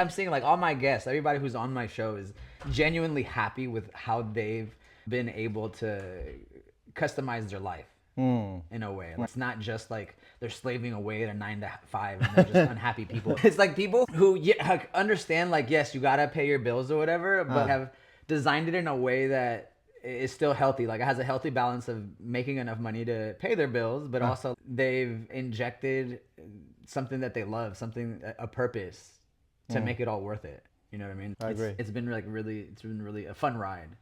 I'm seeing like all my guests, everybody who's on my show is genuinely happy with how they've been able to customize their life in a way. It's not just like they're slaving away at a 9 to 5 and they're just unhappy people. It's like people who understand like, yes, you gotta pay your bills or whatever, but have designed it in a way that is still healthy. Like it has a healthy balance of making enough money to pay their bills, but also they've injected something that they love, a purpose to make it all worth it. You know what I mean? I agree. It's been really a fun ride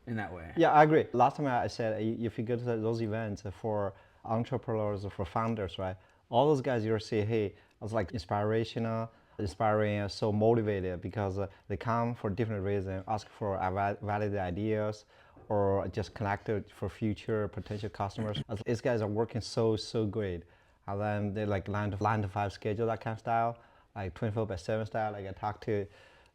in that way. Yeah, I agree. Last time I said, if you go to those events for entrepreneurs or for founders, right? All those guys you'll see, hey, it's like inspirational, inspiring, so motivated because they come for different reasons, ask for valid ideas, or just connected for future potential customers. These guys are working so great. And then they like 9 to 5 schedule, that kind of style, like 24/7 style. Like I talked to,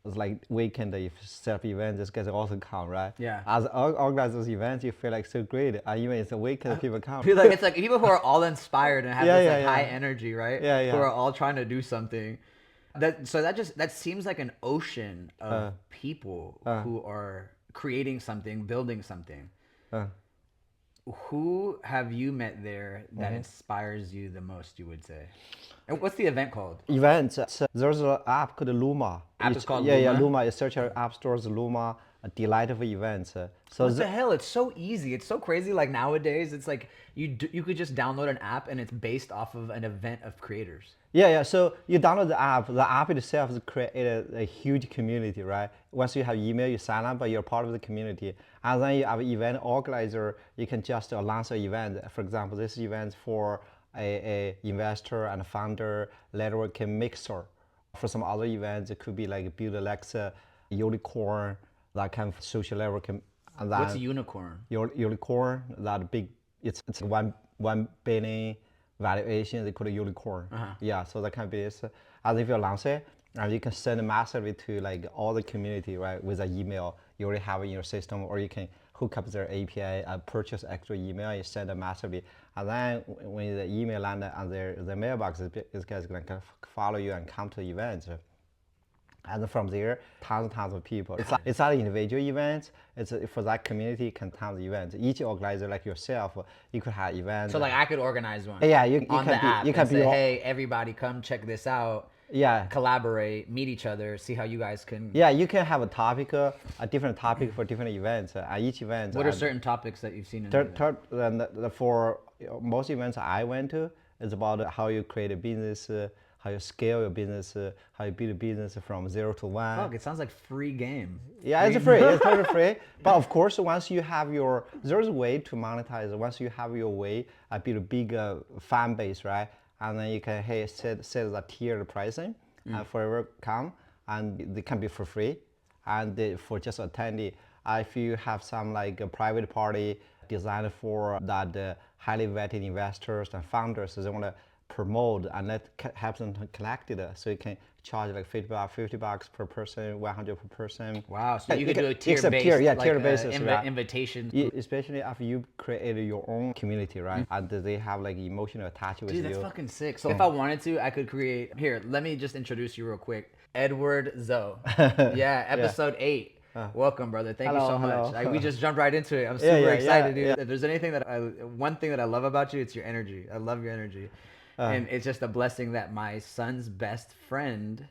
it's like weekend, if you set up events, these guys also come, right? Yeah. As organize those events, you feel like so great. And even it's a weekend, people come. It's like people who are all inspired and have this high energy, right? Yeah. Who are all trying to do something. That seems like an ocean of people who are creating something, building something. Who have you met there that inspires you the most, you would say? And what's the event called? Events. There's an app called Luma. App is called Luma? Yeah, Luma? You search our app stores, Luma, a delightful events. What the hell? It's so easy. It's so crazy. Like nowadays, it's like you could just download an app and it's based off of an event of creators. Yeah. So you download the app. The app itself has created a huge community, right? Once you have email, you sign up, but you're part of the community. And then you have an event organizer. You can just launch an event. For example, this event for a investor and a founder networking mixer. For some other events, it could be like build Alexa, unicorn, that kind of social networking. And What's a unicorn? Unicorn, that big, it's 1 billion valuation, they call it unicorn. Yeah, so that can be it. As if you launch it, and you can send massively to like all the community, right, with an email you already have in your system, or you can hook up their API and purchase extra email, you send it massively. And then when the email lands on their mailbox, this guy's gonna follow you and come to the events. And from there, tons of people. It's not an individual event. It's for that community, tons of events. Each organizer, like yourself, you could have events. So like I could organize one. Yeah, on the app. You can say, hey, everybody, come check this out. Yeah. Collaborate, meet each other, see how you guys can. Yeah, you can have a different topic for different events. Each event. What are certain topics that you've seen in for most events I went to, it's about how you create a business. How you scale your business, how you build a business from 0 to 1. Fuck, it sounds like free game. Yeah, it's free. It's totally free. But of course, once you have there's a way to monetize. Once you have your way, build a big fan base, right? And then you can set the tiered pricing for everyone come, and they can be for free, and for just attendee. If you have some like a private party designed for that highly vetted investors and founders, so they want to promote and that helps them connect it, so you can charge like $50 per person, 100 per person. Wow, so you could do a tier basis, invitation. Especially after you created your own community, right? And they have like emotional attachment with you. Dude, that's fucking sick. So if I wanted to, I could create. Here, let me just introduce you real quick. Edward Zhou. Yeah, episode 8. Welcome, brother. Thank you so much. We just jumped right into it. I'm super excited, dude. If there's anything one thing that I love about you, it's your energy. I love your energy. And it's just a blessing that my son's best friend,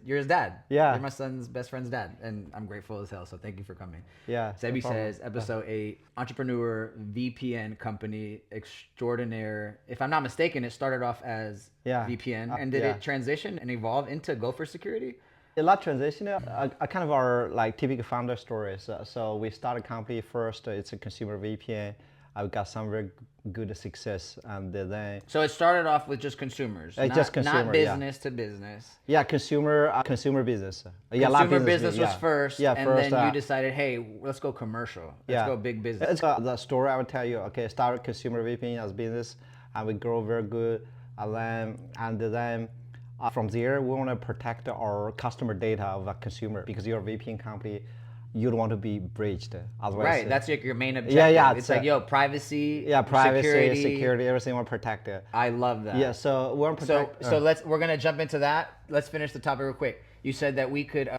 you're his dad. Yeah. You're my son's best friend's dad. And I'm grateful as hell. So thank you for coming. Yeah. Sebisays, episode 8, entrepreneur, VPN company, extraordinaire. If I'm not mistaken, it started off as VPN. And did it transition and evolve into Gopher Security? A lot transitional, kind of our like typical founder stories. So we started a company first, it's a consumer VPN. I've got some very good success, and then. So it started off with just consumers, not business to business. Yeah, consumer business. Consumer business was first, and then you decided, hey, let's go commercial. Let's go big business. It's the story I would tell you. Okay, start consumer VPN as business, and we grow very good, and then. From there, we want to protect our customer data of a consumer because you're a VPN company. You don't want to be breached. Otherwise, right, that's your main objective. Yeah. It's like, privacy, security, everything we want to protect it. I love that. Yeah, so we want to protect. So we're gonna jump into that. let's finish the topic real quick. You said that we could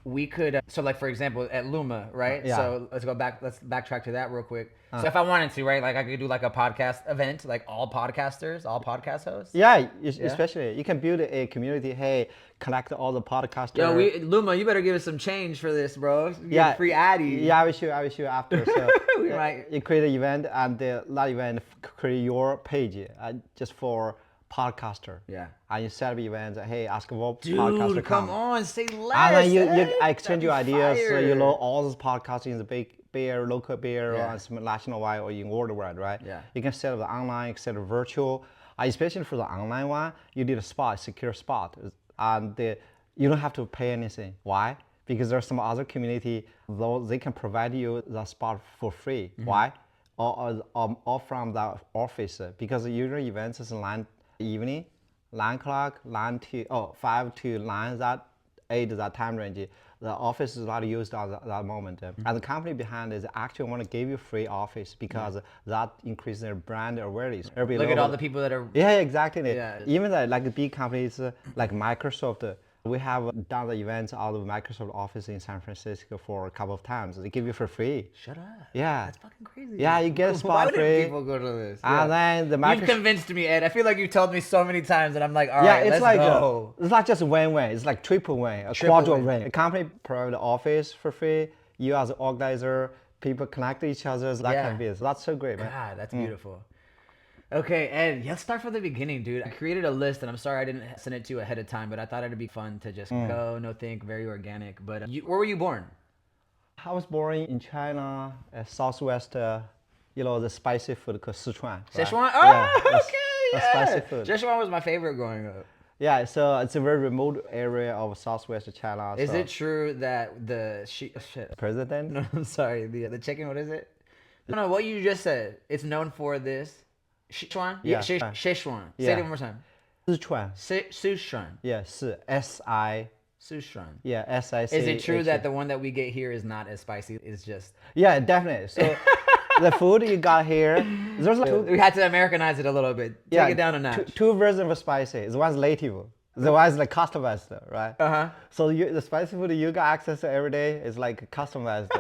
so like for example at Luma, right? Yeah. So let's backtrack to that real quick. So if I wanted to, right, like I could do like a podcast event, like all podcast hosts. Yeah, especially you can build a community. Hey, collect all the podcasters. Yo, Luma, you better give us some change for this, bro. You Yeah, get free Addy. Yeah, I will show after. So We might. you create an event, and that event create your page just for podcaster. Yeah. And you set up events. Hey, ask about Dude, podcaster. come on, say less. And then Ed. I exchange your That'd be ideas. So fire. you know all those podcasting in the Bay Area, local Bay Area, Yeah. and some national-wide or in worldwide, right? Yeah. You can set up the online, you can set up virtual. Especially for the online one, you need a spot, secure spot, and you don't have to pay anything. Why? Because there's some other community, though they can provide you the spot for free. Why? Or from the office, because usually events is 9 evening, 9 o'clock, 5 to 9, that 8 that time range. The office is not used at that moment. And the company behind is actually want to give you free office because that increases their brand awareness. Look at all the people that are. Yeah, exactly. Yeah. Even like the big companies like Microsoft, we have done the events out of Microsoft office in San Francisco for a couple of times. They give you for free. Shut up. Yeah. That's fucking crazy. Yeah, you get a Why spot would free. people go to this? And then the You've Microsoft. convinced me, Ed. I feel like you told me so many times, and I'm like, all Yeah, right, it's let's like go. it's not just win-win. It's like triple win, a Triple quadruple win. win. The company provide the office for free. You as an organizer, people connect to each other. That Yeah. kind of business. That's so great, man. God, that's beautiful. Okay, Ed, let's start from the beginning, dude. I created a list, and I'm sorry I didn't send it to you ahead of time, but I thought it'd be fun to just go, no think, very organic. But where were you born? I was born in China, southwest. The spicy food called Sichuan. Right? Sichuan? Oh, Yeah, okay, that's yeah. spicy food. Sichuan was my favorite growing up. Yeah, so it's a very remote area of southwest China. Is so it true that the shit? president? No, I'm sorry. The chicken. What is it? No, what you just said. It's known for this. Sichuan. Yeah. Sichuan. Say Yeah. it one more time. Sichuan. Sichuan. Yeah, S-I. Sichuan. Yeah, S-I-C. Is it true that the one that we get here is not as spicy? It's just. Yeah, definitely. So the food you got here, there's like We had to Americanize it a little bit. Take it down a notch. Two versions of spicy. The one's native. The one's like customized, right? So the spicy food you got access to every day is like customized.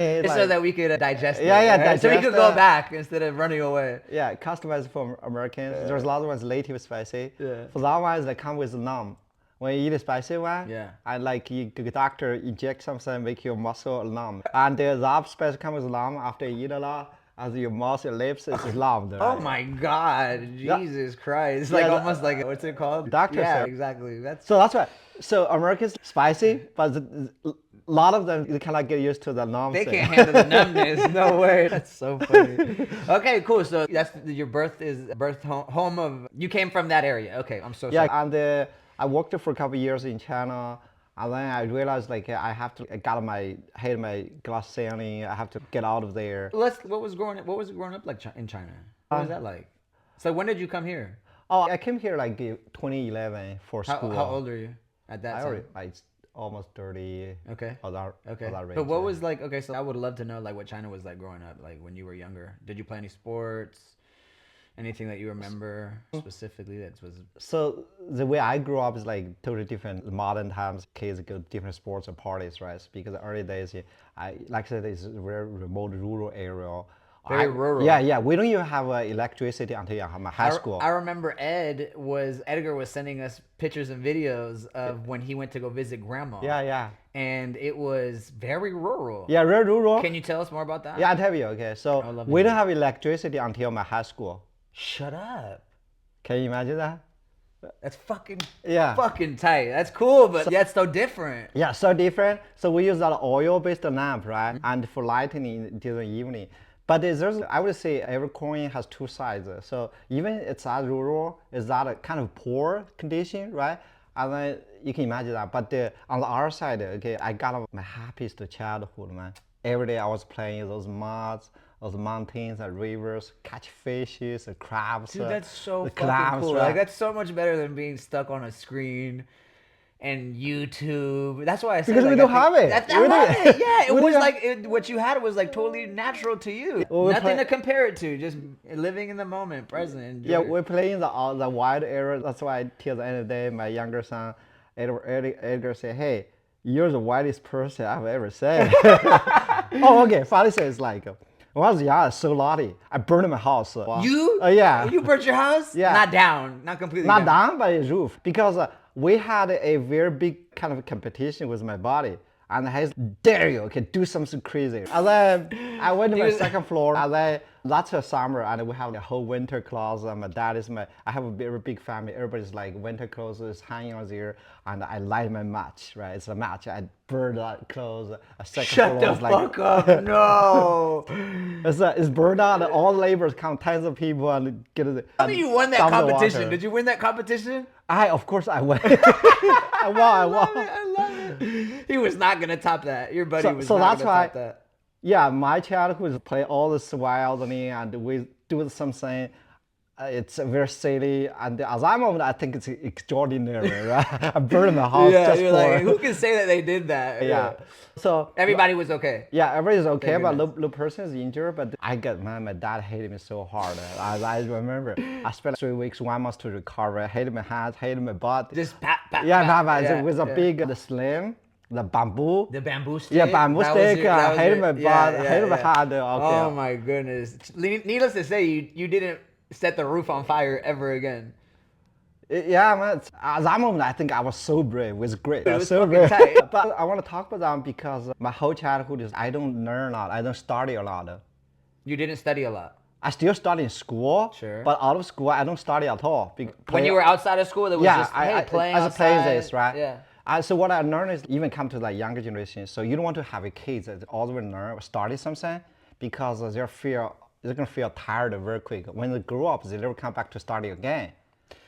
It's like, so that we could digest it. Yeah, right? So we digest could go it. back instead of running away. Yeah, customized for Americans. There's a lot of ones native spicy. Yeah. For that ones, they come with numb. When you eat a spicy one, Yeah. and like the doctor inject something, make your muscle numb. And that spicy comes with numb after you eat a lot. As your mouth, your lips is numbed. Oh my God, Jesus Christ! It's like Yeah, almost like what's it called? Doctor Yeah, said. exactly. That's So that's right. So Americans spicy, but a lot of them they cannot get used to the numb. they thing. can't handle the numbness. No way. That's so funny. Okay, cool. So that's your birth home of. You came from that area. Okay, I'm so sorry. Yeah, and I worked for a couple of years in China, and then I realized like I have to hate my glass ceiling. I have to get out of there. What was growing up like in China? What was that like? So when did you come here? Oh, I came here like 2011 for school. How old are you at that I time? already like almost 30. Okay. Of that Okay. range, But what yeah. was like? Okay, so I would love to know like what China was like growing up, like when you were younger. Did you play any sports? Anything that you remember specifically that was? So the way I grew up is like totally different. Modern times, kids go to different sports and parties, right? Because the early days, like I said, it's a very remote rural area. Very rural. Yeah. We don't even have electricity until high school. I remember Edgar was sending us pictures and videos of when he went to go visit grandma. Yeah. And it was very rural. Yeah, very rural. Can you tell us more about that? Yeah, I'll tell you. Okay, so love to we hear don't have electricity until my high school. Shut up. Can you imagine that? That's fucking tight. That's cool, but that's so different. Yeah, so different. So we use that oil-based lamp, right? And for lighting during the evening. But I would say every coin has two sides. So even it's as rural, it's that a kind of poor condition, right? And then you can imagine that. But on the other side, okay, I got my happiest childhood, man. Every day I was playing those muds, those mountains and rivers, catch fishes, and crabs. Dude, that's so the fucking clams, cool. right? Like that's so much better than being stuck on a screen and YouTube. That's why I said Because we don't have it. I love it. Yeah, it We was don't like what you had was like totally natural to you. Well, we Nothing play- to compare it to. Just living in the moment, present. Yeah, enjoy. we're playing the wide area. That's why till the end of the day, my younger son, Edgar said, "Hey, you're the whitest person I've ever seen." Oh, okay. Funny says like, when I was young, I was so naughty. I burned my house. You? Yeah. You burnt your house? Yeah. Not down, not completely Not down. down by the roof because we had a very big kind of competition with my body. And I said, dare you, okay, do something crazy. And then I went to my second floor, and then that's a summer, and we have the whole winter clothes. And my dad is I have a very big family. Everybody's like winter clothes is hanging on there, and I light my match, right? It's a match. I burn that clothes. A second Shut floor the is fuck up! No. it's burned out. All labors come, tens of people, and get it. Tell me you won that competition. Did you win that competition? Of course, I won. I won. I love it. He was not gonna top that. Your buddy was not that's gonna why, top that. Yeah, my childhood is play all this wildly, and we do something. It's very silly, and at that moment, I think it's extraordinary, right? I burned my house Yeah, just you're for. like, who can say that they did that? Yeah. So Everybody was okay. yeah, everybody's okay, Thank but goodness. no person is injured. But my dad hated me so hard. I remember I spent 3 weeks, 1 month to recover. I hated my hands, hated my butt. Just pat. Yeah, Yeah, with a yeah. big the sling, the bamboo. The bamboo stick. Yeah, bamboo That was stick. your- that I was hated your- my butt. yeah, I hated my yeah. hand. Okay. Oh my goodness. Needless to say, you didn't set the roof on fire ever again. Yeah, man. At that moment, I think I was so brave. It was great. It was so fucking tight. But I want to talk about that because my whole childhood is I don't learn a lot. I don't study a lot. You didn't study a lot. I still study in school. Sure. But out of school, I don't study at all. When you were outside of school, there was just playing as a playing outside. this, right? Yeah. So what I learned is even come to the younger generation. So you don't want to have a kids that always learn or study something because they're gonna feel tired very quick. When they grow up, they never come back to study again.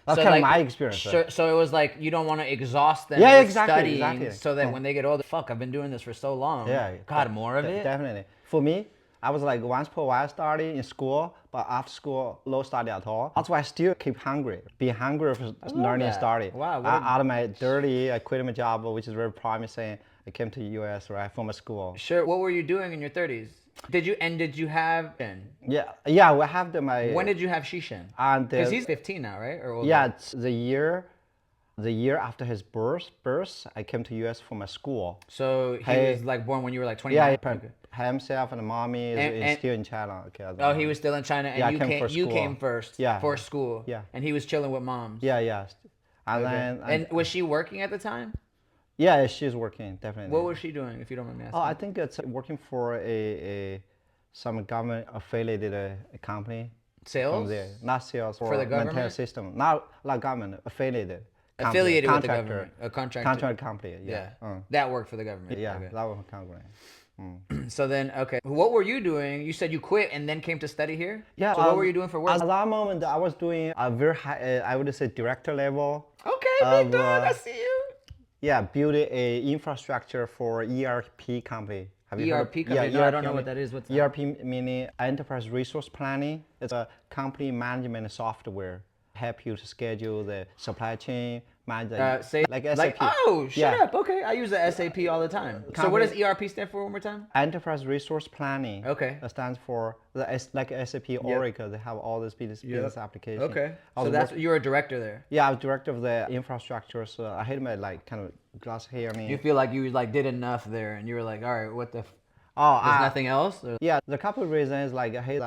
That's kind of my experience. So it was like you don't want to exhaust them Yeah, with exactly, studying so that when they get older, fuck, I've been doing this for so long. Yeah. God, more of it? Definitely. For me, I was like once per while study in school, but after school, no study at all. That's why I still keep hungry. Be hungry for learning and that. study. Wow, Out of my 30, I quit my job, which is very promising. I came to the US, right, from a school. Sure. What were you doing in your 30s? Did you have Yeah, we have my. When did you have Shishin? And Because he's 15 now, right? Or older? yeah, it's the year after his birth, I came to US for my school. So he was like born when you were like 29? Yeah, himself and mommy is still in China. Okay. Oh, he was still in China, and Yeah, you came first Yeah. for school. Yeah. And he was chilling with moms. Yeah. And Okay. then And was she working at the time? yeah, she's working definitely. What was she doing, if you don't mind me asking? Oh, I think it's working for some government affiliated company. Sales? From there. Not sales For the government? Maintain system. Not government affiliated. Company, Affiliated with the contractor. government, a contractor. Contract company. Yeah. Yeah. That worked for the government. Yeah, Okay. that was a company. So then, okay, what were you doing? You said you quit and then came to study here? Yeah. So what were you doing for work? At that moment, I was doing a very high, I would say, director level. Okay, big dog, I see you. Yeah, build a infrastructure for ERP company. Have you heard? ERP company? No, I don't know what that is. What's that? ERP meaning enterprise resource planning. It's a company management software. Help you to schedule the supply chain, manage like SAP. Oh, shut Yeah. up. Okay, I use the SAP all the time. So what does ERP stand for one more time? Enterprise resource planning. Okay. That stands for like SAP, Oracle. They have all this business applications. Okay. So you're a director there. Yeah, I was director of the infrastructure. So I had my like kind of glass hair. You feel like you like did enough there, and you were like, all right, what the? Oh, There's nothing else. Or? Yeah, the couple of reasons like hey,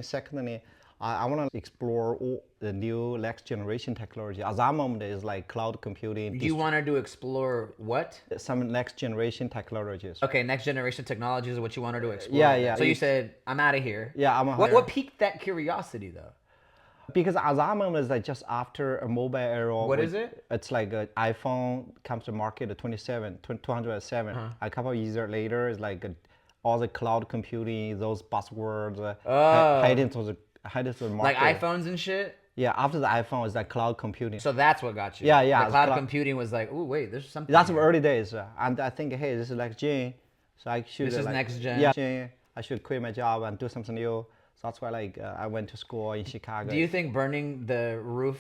secondly, I want to explore all the new next generation technology. At that moment, is like cloud computing. You wanted to explore what? Some next generation technologies. Okay, next generation technologies is what you wanted to explore. Yeah. So you said, I'm out of here. Yeah, I'm out What here. piqued that curiosity though? Because at that moment is like just after a mobile era. What is it? It's like an iPhone comes to market at 207. A couple of years later, it's like all the cloud computing, those buzzwords, heading to the market. Like iPhones and shit? Yeah, after the iPhone is like cloud computing. So that's what got you. Yeah. The cloud computing was like, oh wait, there's something. That's here. the early days, and I think, hey, this is like Jane, so I should. This is like, next gen. Yeah, Jane, I should quit my job and do something new. So that's why I went to school in Chicago. Do you think burning the roof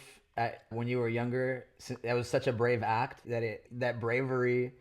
when you were younger, that was such a brave act that bravery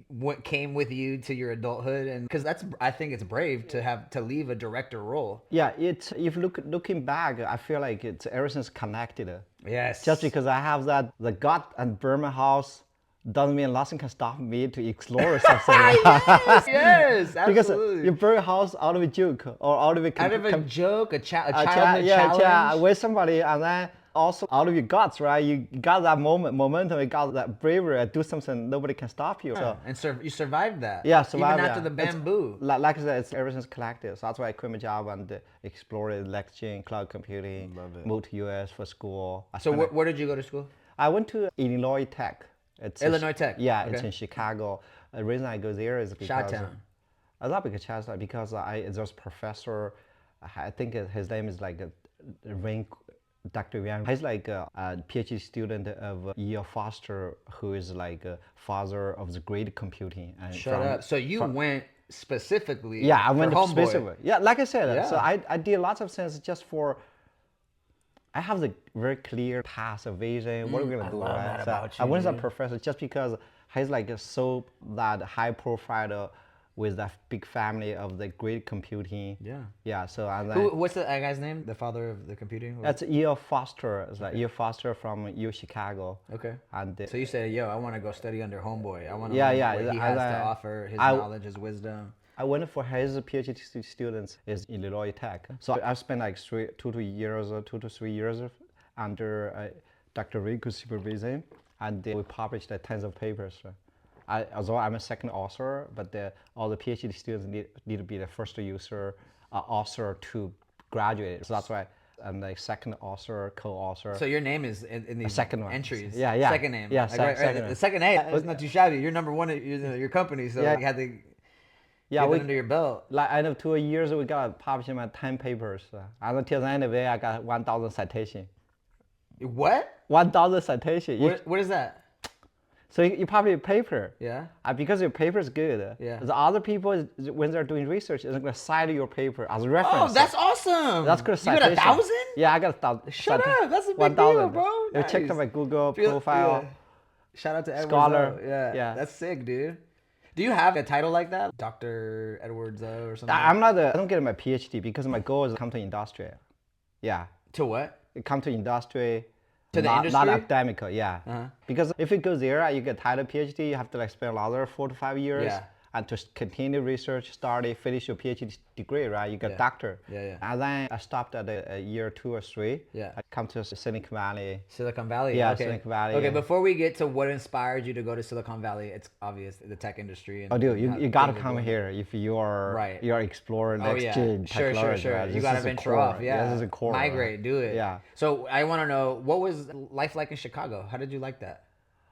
what came with you to your adulthood? And because I think it's brave to leave a director role. Yeah, if looking back, I feel like everything's connected. Yes. Just because I have the gut and Burma house doesn't mean nothing can stop me to explore something. Yes, yes, Because absolutely. you burn a house out of a joke or out of a Out of a joke, a childhood yeah, challenge. with somebody, and then also out of your guts, right? You got that momentum, you got that bravery to do something nobody can stop you. So And you survived that. yeah, survive. Even after Yeah. the bamboo. Like I said, it's everything's collective. So that's why I quit my job and explored lecturing, cloud computing. Love it. Moved to US for school. So where did you go to school? I went to Illinois Tech. It's Illinois Tech. Yeah, Okay. it's in Chicago. The reason I go there is because Chi-town. not because Chi-town, because there's professor. I think his name is like Ring, Dr. Yang. He's like a PhD student of E.L. Foster, who is like a father of the great computing. And Shut up. So you went specifically. Yeah, I went for specifically. Yeah, like I said, Yeah. so I did lots of things just for. I have the very clear path of vision. What are we gonna do? love Right? that So about I you, went as a dude. professor just because he's like so that high profile with that big family of the great computing. Yeah. Yeah. So and then What's the guy's name? The father of the computing? that's E.L. Foster. It's like E.L. Foster from U Chicago. Okay. And So you said, yo, I want to go study under homeboy. I want to Yeah, learn yeah, what he I- has I- to offer, his I- knowledge, his wisdom. I went for his PhD students is Illinois Tech. So I spent like 2 to 3 years under Dr. Riku's supervision, and we published tons of papers. Although I'm a second author, but all the PhD students need to be the first author to graduate. So that's why I'm the second author, co-author. So your name is in these second one. entries. Yeah, yeah. Second name. Yeah, Like, right, second the one. second A. It's not too shabby. You're number one at your company, so Yeah. you had to Yeah, get we that under your belt. like end of 2 years we got published my 10 papers. And until the end of it, I got 1,000 citation. What? 1,000 citation. What is that? So you publish a paper. Yeah. Because your paper is good. Yeah. The other people, when they're doing research, is going to cite your paper as a reference. Oh, that's awesome. That's good You got citation. 1,000? Yeah, I got 1,000. Shut up. That's a big 1,000. deal, bro. You check Nice. out my Google Feel- profile. yeah. Shout out to Edward Scholar. Zhou. Yeah. Yeah. That's sick, dude. Do you have a title like that? Dr. Edward Zhou or something? I don't get my PhD because my goal is to come to industry. Yeah. To what? Come to industry. To the not industry? academic, yeah. Uh-huh. Because if you go there, you get title PhD, you have to like spend another 4 to 5 years. Yeah. And to continue research, study, finish your PhD degree, right? You get Yeah. doctor. Yeah, yeah. And then I stopped at a year 2 or 3. Yeah. I come to Silicon Valley. Silicon Valley. Yeah, okay. Silicon Valley, Okay, yeah. before we get to what inspired you to go to Silicon Valley, it's obvious the tech industry. And Oh, dude, how you gotta things are come going. here if you're Right. you're exploring Oh next yeah, gen sure, technology. sure. Right? You This gotta is the venture core. off. Yeah, This is the core. Migrate, right? do it. Yeah. So I want to know, what was life like in Chicago? How did you like that?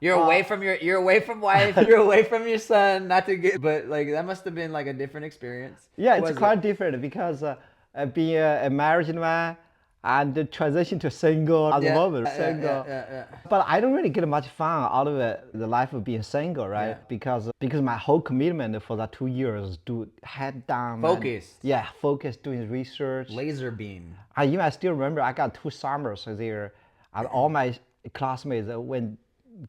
You're away from you're away from wife, you're away from your son. Not to get, but like that must have been like a different experience. Yeah, Was it's it? quite different because being a married man and the transition to single at the moment, single. Yeah. But I don't really get much fun out of it, the life of being single, right? Yeah. Because my whole commitment for that 2 years to head down. Focused. Yeah, focus doing research. Laser beam. I still remember I got 2 summers there, and all my classmates went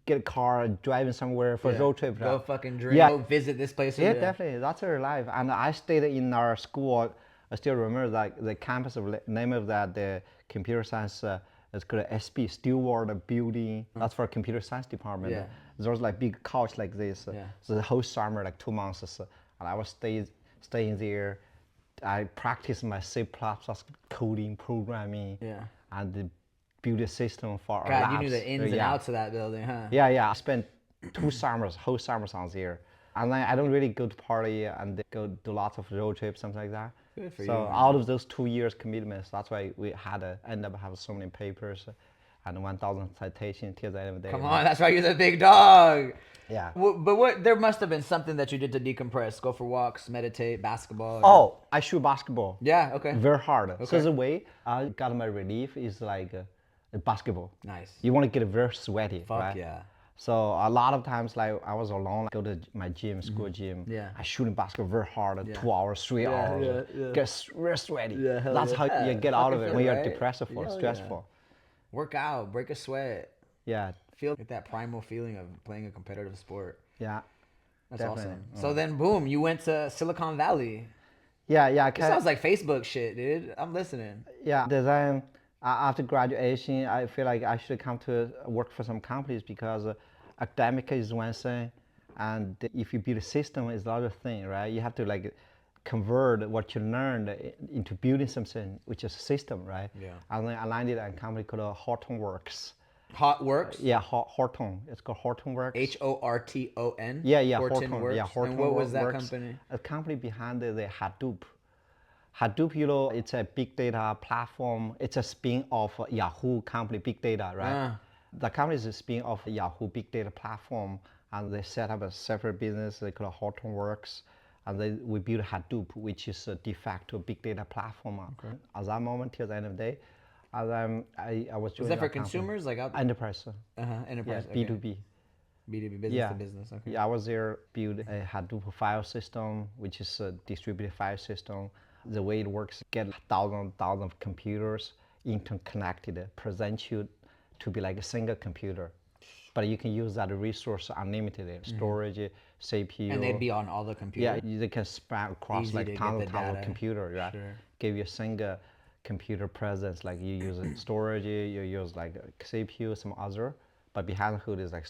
get a car and driving somewhere for a road trip. Go fucking drink. Yeah. Go visit this place. Yeah, definitely. That's our life. And I stayed in our school. I still remember like the campus of name of that the computer science. It's called SB Stewart Building. That's for computer science department. Yeah. There was like big couch like this. Yeah. So the whole summer, like 2 months, and I was staying there. I practiced my C++ coding, programming, and the build a system for our labs. God, you knew the ins and outs of that building, huh? Yeah. I spent 2 summers, whole summers on there. And then I don't really go to party and go do lots of road trips, something like that. Good for so you, man. out of those 2 years commitments, that's why we had to end up having so many papers and 1,000 citations till the end of the day. Come on, that's why you're the big dog. Yeah. But there must have been something that you did to decompress. Go for walks, meditate, basketball. Oh, I shoot basketball. Yeah, okay. Very hard. Okay. So the way I got my relief is like basketball. Nice. You want to get very sweaty, Fuck right? yeah. So a lot of times, like I was alone, go to my gym, school gym. Yeah. I shooting basketball very hard, 2 hours, 3 hours. yeah. Get real sweaty. Yeah, hell That's yeah. how you get out of it Fucking when feel you're right. depressed or Hell yeah. stressful. Work out, break a sweat. Yeah, Feel that primal feeling of playing a competitive sport. yeah. That's Definitely. awesome. So then, boom, you went to Silicon Valley. Yeah. It sounds like Facebook shit, dude. I'm listening. Yeah. Then After graduation, I feel like I should come to work for some companies because academic is one thing, and if you build a system is the other thing, right? You have to like convert what you learned into building something, which is a system, right? Yeah. And then I landed at a company called Horton Works. Hot Works? Yeah, Horton. It's called Horton Works. Horton? Yeah, Horton Horton. Works. Yeah, Horton and what was that Works. company? A company behind the Hadoop. Hadoop, you know, it's a big data platform. It's a spin of Yahoo company, big data, right? The company is a spin of Yahoo big data platform, and they set up a separate business. They call it Horton Works, and we built Hadoop, which is a de facto big data platform. Okay. At that moment, till the end of the day, and I was doing. Was that for consumers, like out? Enterprise. Enterprise. Yeah, okay. B2B. B2B, business to business. Okay. Yeah, I was there, build a Hadoop file system, which is a distributed file system. The way it works, get thousands of computers interconnected, present you to be like a single computer. But you can use that resource unlimited, storage, CPU. And they'd be on all the computers? Yeah, they can span across Easy like tons of computers, right? Sure. Give you a single computer presence, like you use storage, you use like CPU, some other, but behind the hood is like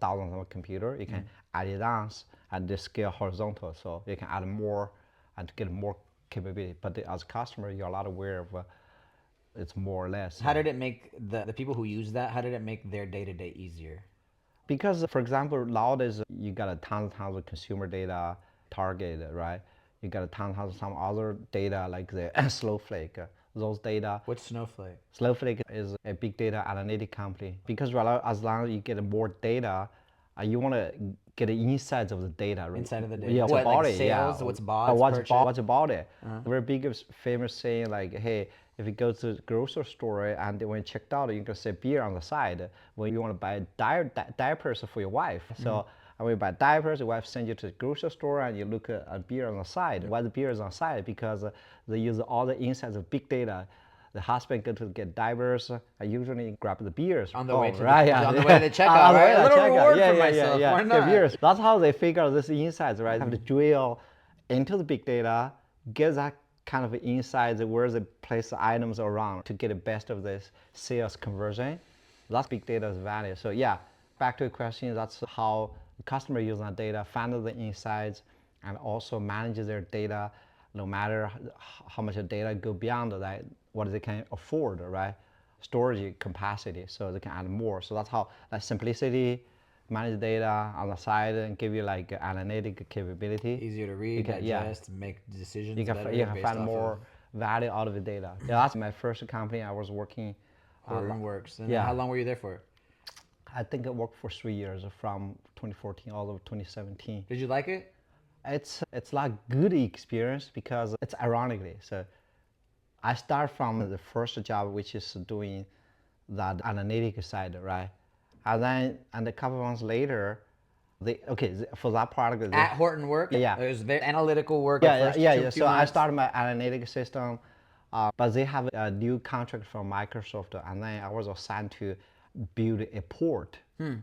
thousands of computers. You can add it on and the scale horizontal, so you can add more and get more capability. But as a customer, you're a lot aware of it's more or less. How did it make the people who use that, how did it make their day-to-day easier? Because, for example, nowadays you got a tons of consumer data target, right? You got a tons of some other data like the Snowflake. Those data. What's Snowflake? Snowflake is a big data analytic company. Because as long as you get more data, you want to get the insights of the data. Right? Inside of the data. Yeah, what, about like it, sales? yeah. What's bought? What's about it? Very big famous saying like, hey, if you go to the grocery store and when you checked out, you can say beer on the side. When you want to buy diapers for your wife. So when you buy diapers, your wife sends you to the grocery store and you look at beer on the side. Why the beer is on the side? Because they use all the insights of big data. The husband go to get diapers. I usually grab the beers. On the way to right? on the way to the checkout, right? A little reward for myself. Why not? Beers. That's how they figure out this insights, right? Have to drill into the big data, get that kind of insights where they place the items around to get the best of this sales conversion. That's big data's value. So yeah, back to the question, that's how the customer uses that data, find the insights, and also manages their data, no matter how much data go beyond that, what they can afford, right? Storage capacity, so they can add more. So that's how that simplicity, manage data on the side and give you like analytic capability. Easier to read, digest, make decisions. You can find more value out of the data. Yeah, that's my first company I was working. Horton Works. And how long were you there for? I think I worked for 3 years, from 2014 all the way to 2017. Did you like it? It's like good experience because it's ironically. So I start from the first job, which is doing that analytic side, right? And a couple of months later, for that product. At Horton Works? Yeah. It was very analytical work. Yeah. So I started my analytic system, but they have a new contract from Microsoft, and then I was assigned to build a port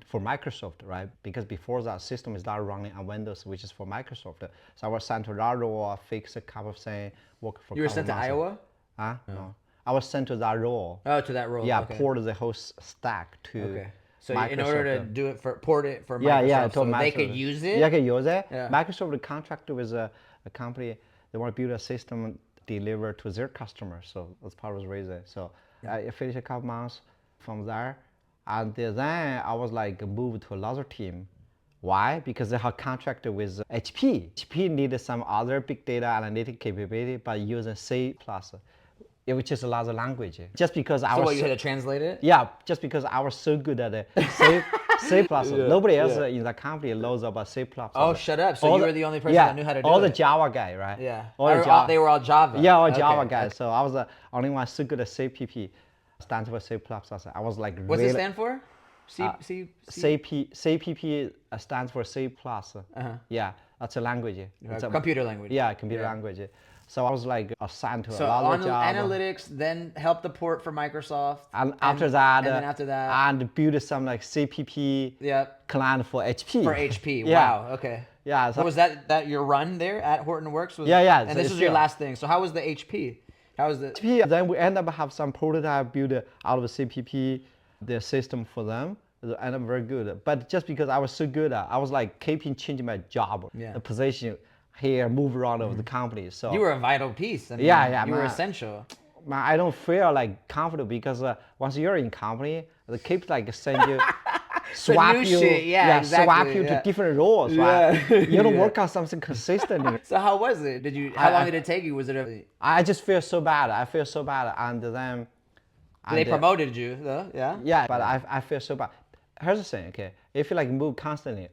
for Microsoft, right? Because before that system is not running on Windows, which is for Microsoft. So I was sent to that role, fix a couple of things, work for. You were sent to Iowa? Huh? No. I was sent to that role. Oh, to that role. Yeah, okay. Port the whole stack to. Okay. So Microsoft. In order to do it port it for Microsoft, so they could use it? Yeah, they can use it. Yeah. Microsoft contracted with a company, they want to build a system deliver to their customers. So that's part of the reason. So I finished a couple months from there. And then I was like moved to another team. Why? Because they have contracted with HP. HP needed some other big data analytic capability, but using C++, which is another language. Just because I was. So what, you had to translate it? Yeah, just because I was so good at it. C++. Nobody else in the company knows about C++. Oh, shut up. So you were the only person that knew how to do it? All the Java guy, right? Yeah. They were all Java? Yeah, all Java guys. So I was the only one so good at CPP. Stands for C++. I was like What's it stand for? CPP stands for C++. Yeah, that's a language. It's a computer language. Yeah, computer language. So I was like assigned to a lot of Java. Java. Analytics, then help the port for Microsoft. And after that, and build some like CPP client for HP. For HP, wow, okay. Yeah. So was that your run there at Horton Works? Yeah. And this was your last thing. So how was the HP? How was the CPP, then we end up have some prototype built out of CPP, the system for them. It ended up very good. But just because I was so good at, I was like keeping changing my job, the position here, move around of the company. So you were a vital piece. I mean, you were essential. Man, I don't feel like comfortable because once you're in company, they keep like send you, swap you, swap you to different roles, right? You don't work on something consistently. So how was it? How long did it take you? Was it I just feel so bad. I feel so bad, and then they promoted you, though, yeah. Yeah, but I feel so bad. Here's the thing, okay? If you like move constantly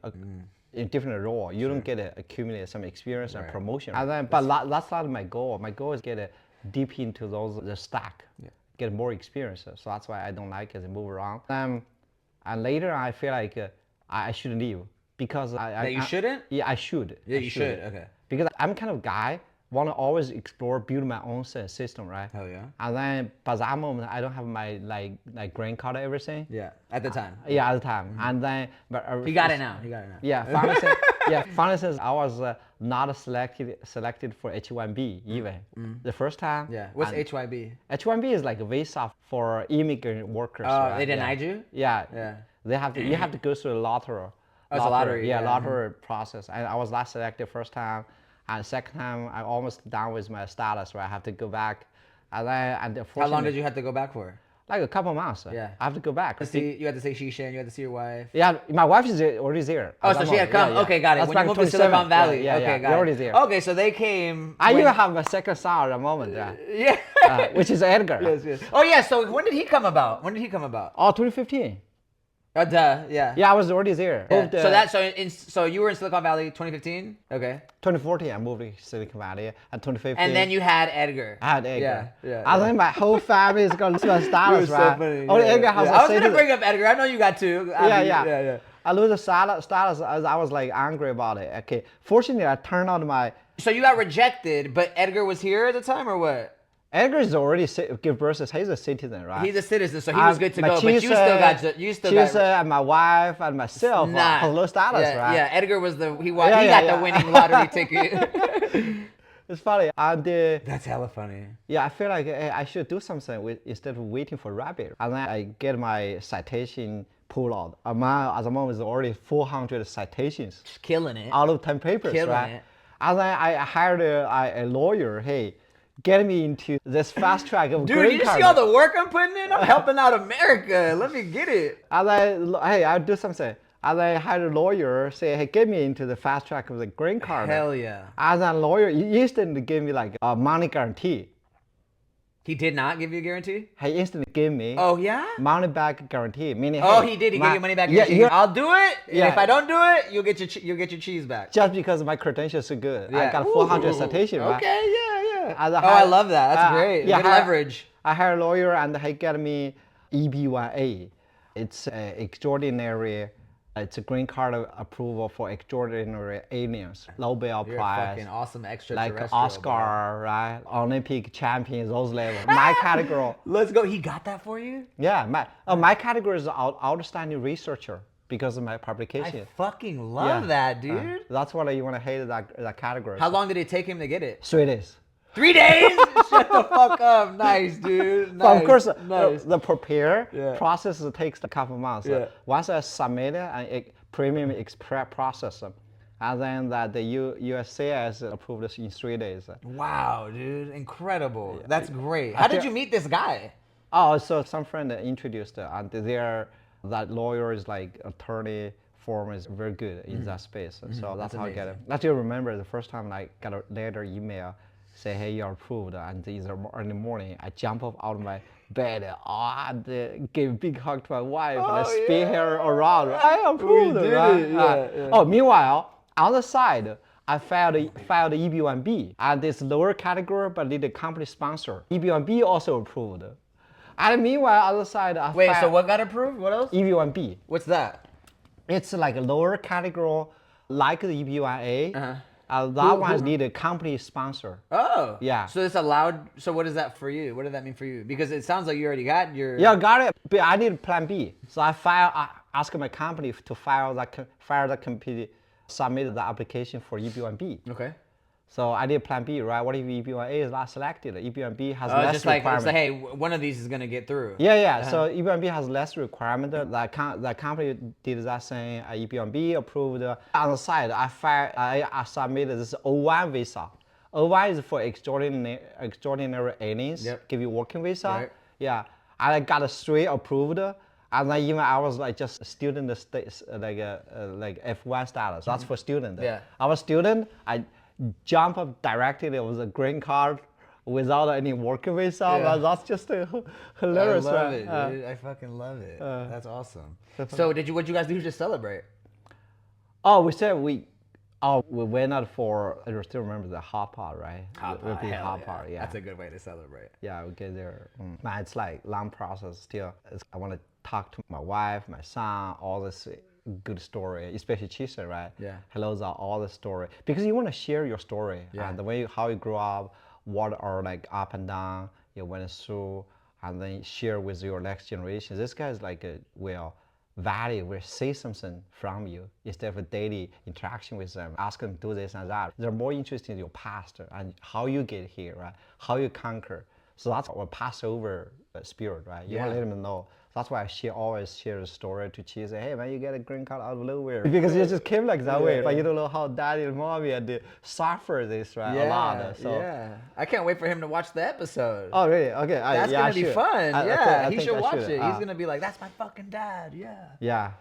in different role, you don't get to accumulate some experience and promotion. And then, but that's not my goal. My goal is get deep into the stack, get more experiences. So that's why I don't like it and move around. And later I feel like I should leave because you shouldn't? Yeah, I should. Yeah, you should. Okay. Because I'm kind of guy want to always explore, build my own system, right? Hell yeah. And then by that moment, I don't have my like green card or everything. Yeah, at the time. Yeah, at the time. And then, but you got it now. Yeah, finally since I was not selected for H1B even the first time. Yeah. What's H1B? H1B is like a visa for immigrant workers. Oh, right? They denied you? Yeah. They have to. You have to go through a lottery. Oh, it's a lottery. Yeah, lottery process. And I was not selected first time. And second time, I'm almost done with my status, right? I have to go back. And then, how long did you have to go back for? Like a couple months. Yeah. I have to go back. You had to say Shishan, you had to see your wife. Yeah, my wife is already there. Oh, so she had come. Yeah. Okay, got it. When you moved to Silicon Valley. Yeah, okay, got it. Already there. Okay, so they came. I even have my second son at the moment. Yeah. Which is Edgar. Yes. Oh, yeah. So when did he come about? Oh, 2015. Oh, duh. Yeah. Yeah, I was already there. Yeah. So you were in Silicon Valley 2015. Okay. 2014, I moved to Silicon Valley. And 2015. And then you had Edgar. I had Edgar. Yeah. I think my whole family is going to lose my status, right? So funny. Only Edgar has I was going to bring up Edgar. I know you got two. Yeah. I lose the status as I was like angry about it. Okay. Fortunately, I turned out my. So you got rejected, but Edgar was here at the time, or what? Edgar is already give birth. He's a citizen, right? He's a citizen, so he was good to go. But you still got. And my wife and myself have low status, right? Yeah, Edgar was he got the winning lottery ticket. It's funny. That's hella funny. Yeah, I feel like I should do something instead of waiting for rabbit. And then I get my citation pulled out. At the moment, is already 400 citations. Just killing it. Out of 10 papers, killing it. And then I hired a lawyer. Hey, get me into this fast track of dude, green you card. See all the work I'm putting in? I'm helping out America. Let me get it. And then, hey, I'll do something. And I had a lawyer say, hey, get me into the fast track of the green card. Hell yeah. And then lawyer instantly gave me like a money guarantee. He did not give you a guarantee? He instantly gave me money back guarantee. Meaning, he did. He gave you money back guarantee. I'll do it. And if I don't do it, you'll get your cheese back. Just because my credentials are so good. I got 400 citations. Okay, yeah. I love that. That's great. Good leverage. I hired a lawyer and he got me EB1A. It's extraordinary. It's a green card approval for extraordinary aliens. Nobel Prize. Fucking awesome extraterrestrial. Like Oscar, right? Olympic champions, those levels. My category. Let's go. He got that for you? Yeah. My category is outstanding researcher because of my publication. I fucking love that, dude. That's what you want to hate that category. How long did it take him to get it? 3 days. 3 days? Shut the fuck up. Nice, dude. Nice. But of course, nice. the prepare process takes a couple months. Once I submit it, and premium express process, and then the USCIS approved this in 3 days. Wow, dude. Incredible. That's great. How did you meet this guy? Oh, so some friend introduced and that lawyer is like attorney form is very good in that space. So that's how I get it. I still remember the first time I got a letter email say, hey, you're approved. And in the morning, I jump up out of my bed and give a big hug to my wife and I spin her around. I approved, right? Meanwhile, on the side, I filed EB1B and this lower category, but need a company sponsor. EB1B also approved. And meanwhile, on the side, so what got approved? What else? EB1B. What's that? It's like a lower category, like the EB1A. That one need a company sponsor. Oh. Yeah. So it's allowed. So what is that for you? What did that mean for you? Because it sounds like you already got your. Yeah, got it. But I need plan B. So I ask my company to file that company, submit the application for EB1B. Okay. So I did plan B, right? What if EB1A is not selected? EB1B has It's less just like, requirement. it's like, hey, one of these is gonna get through. Yeah. So EB1B has less requirement. That company did that saying EB1B approved. On the side, I submitted this O1 visa. O1 is for extraordinary aliens. Yep. Give you working visa. Right. Yeah. I got a straight approved. And then even I was like just student status, like F1 status. That's for student. Yeah. I was student. I jump up directly. It was a green card without any working visa. Yeah. That's just hilarious. I love right? it, dude. I fucking love it. That's awesome. So what'd you guys do to celebrate? Oh, we went out for, I still remember the hot pot, right? Hot pot, yeah. That's a good way to celebrate. Yeah, we get there. Man, it's like long process still. I want to talk to my wife, my son, all this good story, especially Chisa, right? Yeah. Hello's are all the story. Because you want to share your story. Yeah. And the way how you grew up, what are like up and down you went through, and then share with your next generation. This guy is like will say something from you instead of a daily interaction with them. Ask them to do this and that. They're more interested in your past and how you get here, right? How you conquer. So that's our Passover spirit, right? You want to let them know. That's why I always share a story to Chi. Say, hey man, you get a green card out of nowhere. Because you just came like that way. But you don't know how daddy and mommy had to suffer this, right? A lot. So. Yeah. I can't wait for him to watch the episode. Oh really? Okay. That's gonna be fun. I he think should I watch should. it. He's gonna be like, that's my fucking dad. Yeah. Yeah.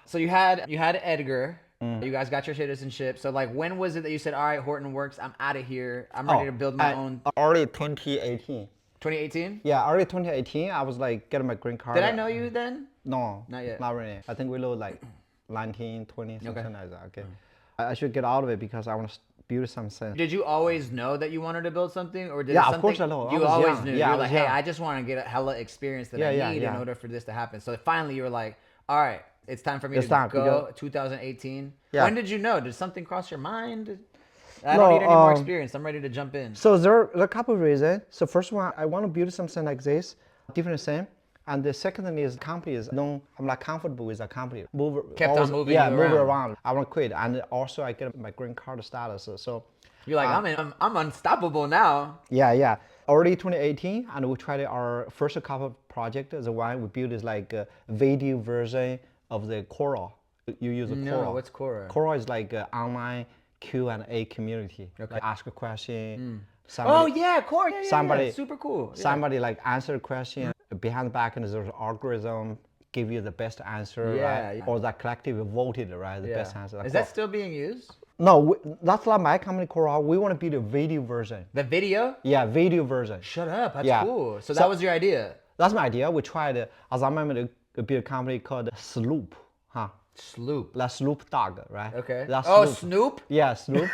So you had Edgar. You guys got your citizenship. So like, when was it that you said, all right, Horton Works, I'm out of here. I'm ready to build my own. Early 2018. 2018? Yeah, early 2018. I was like getting my green card. Did I know you then? No, not yet. Not really. I think we look like 19, 20, something like that. Okay. I should get out of it because I want to build something. Did you always know that you wanted to build something, or did yeah, something, of course I know. You always knew. Yeah, you were like, hey, I just want to get a hella experience that I need in order for this to happen. So finally, you were like, all right, it's time for me to go. 2018. Yeah. When did you know? Did something cross your mind? I don't need any more experience. I'm ready to jump in. So there are a couple of reasons. So first one, I want to build something like this, different thing. And the second thing is company is I'm not comfortable with the company. Move around. I want to quit. And also I get my green card status. So you're like, I'm unstoppable now. Yeah. Early 2018, and we tried our first couple of project. The one we built is like a video version of the Quora. You use Quora. No, what's Quora? Quora is like an online Q&A community. Okay. Like ask a question. Quora. Somebody, super cool. Somebody like answer a question. Behind the back end, there's an algorithm give you the best answer, right? Or that collective voted, right? The best answer. Is that still being used? No, that's not my company, Quora. We want to build a video version. The video? Yeah, video version. Shut up. That's cool. So that was your idea? That's my idea. We tried, as I remember, to build a company called Sloop. Sloop. Like Sloop dog, right? Okay. That's Snoop? Yeah, Sloop.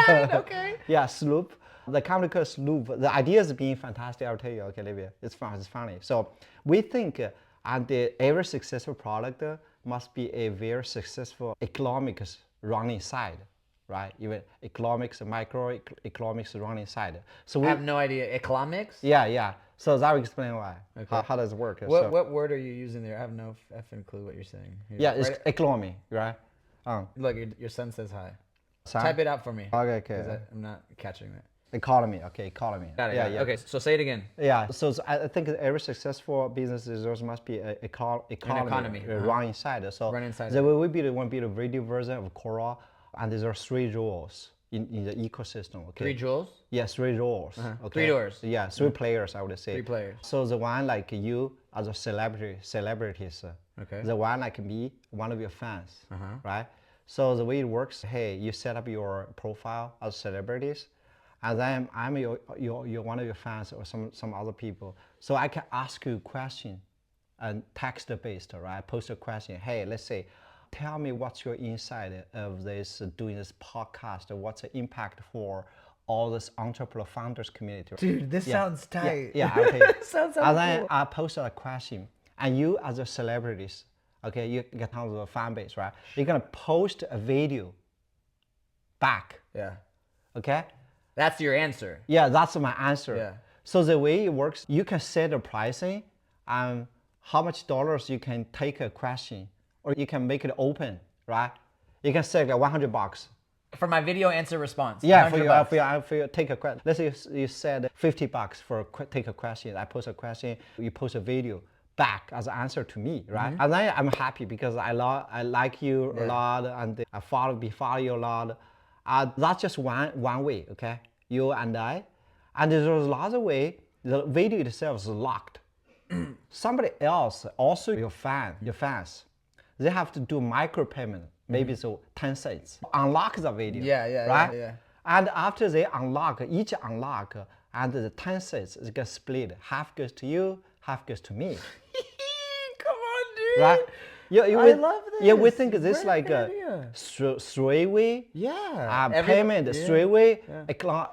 Okay. Yeah, Sloop. The company called Sloop. The idea is being fantastic. I'll tell you. Okay, Olivia. It's fun. It's funny. So we think, and every successful product must be a very successful economics running side, right? Even economics, microeconomics running side. So we have no idea. Economics? Yeah. So that will explain why. Okay. How does it work? What word are you using there? I have no effing clue what you're saying. It's economy, right? Look, your son says hi. Son? Type it out for me. Okay. I'm not catching it. Economy. Got it. Yeah. Okay, so say it again. Yeah. So I think every successful business there must be an economy run inside. So run inside. The way we want to build a video version of Quora, and there are 3 rules in the ecosystem. Okay. 3 jewels? Yeah, 3 rules. Okay. 3 doors. Yeah, 3 players. I would say. 3 players. So the one like you as a celebrities. Okay. The one like me, one of your fans, right? So the way it works, hey, you set up your profile as celebrities. And then I'm your one of your fans or some other people. So I can ask you a question and text based, right? Post a question. Hey, let's say, tell me what's your insight of this doing this podcast, or what's the impact for all this entrepreneur founders community. Dude, this sounds tight. Yeah, I'll tell you. Sounds and then cool. I posted a question, and you as a celebrities, okay, you get tons of fan base, right? You're gonna post a video back. Yeah. Okay. That's your answer. Yeah, that's my answer. Yeah. So the way it works, you can set the pricing and how much dollars you can take a question, or you can make it open, right? You can set like $100 For my video answer response. Yeah, $100. for your take a question. Let's say you said $50 for take a question. I post a question, you post a video back as an answer to me, right? And then I'm happy because I like you a lot and I follow you a lot. That's just one way, okay? You and I. And there's lots of way. The video itself is locked. Somebody else, also your fans, they have to do micro payment, maybe so 10 cents. Unlock the video. Right? Yeah. And after they unlock, each unlock, and the 10 cents is gonna split. Half goes to you, half goes to me. Come on, dude. Right? I love this. Yeah, we think this Great like idea. three-way payment, three-way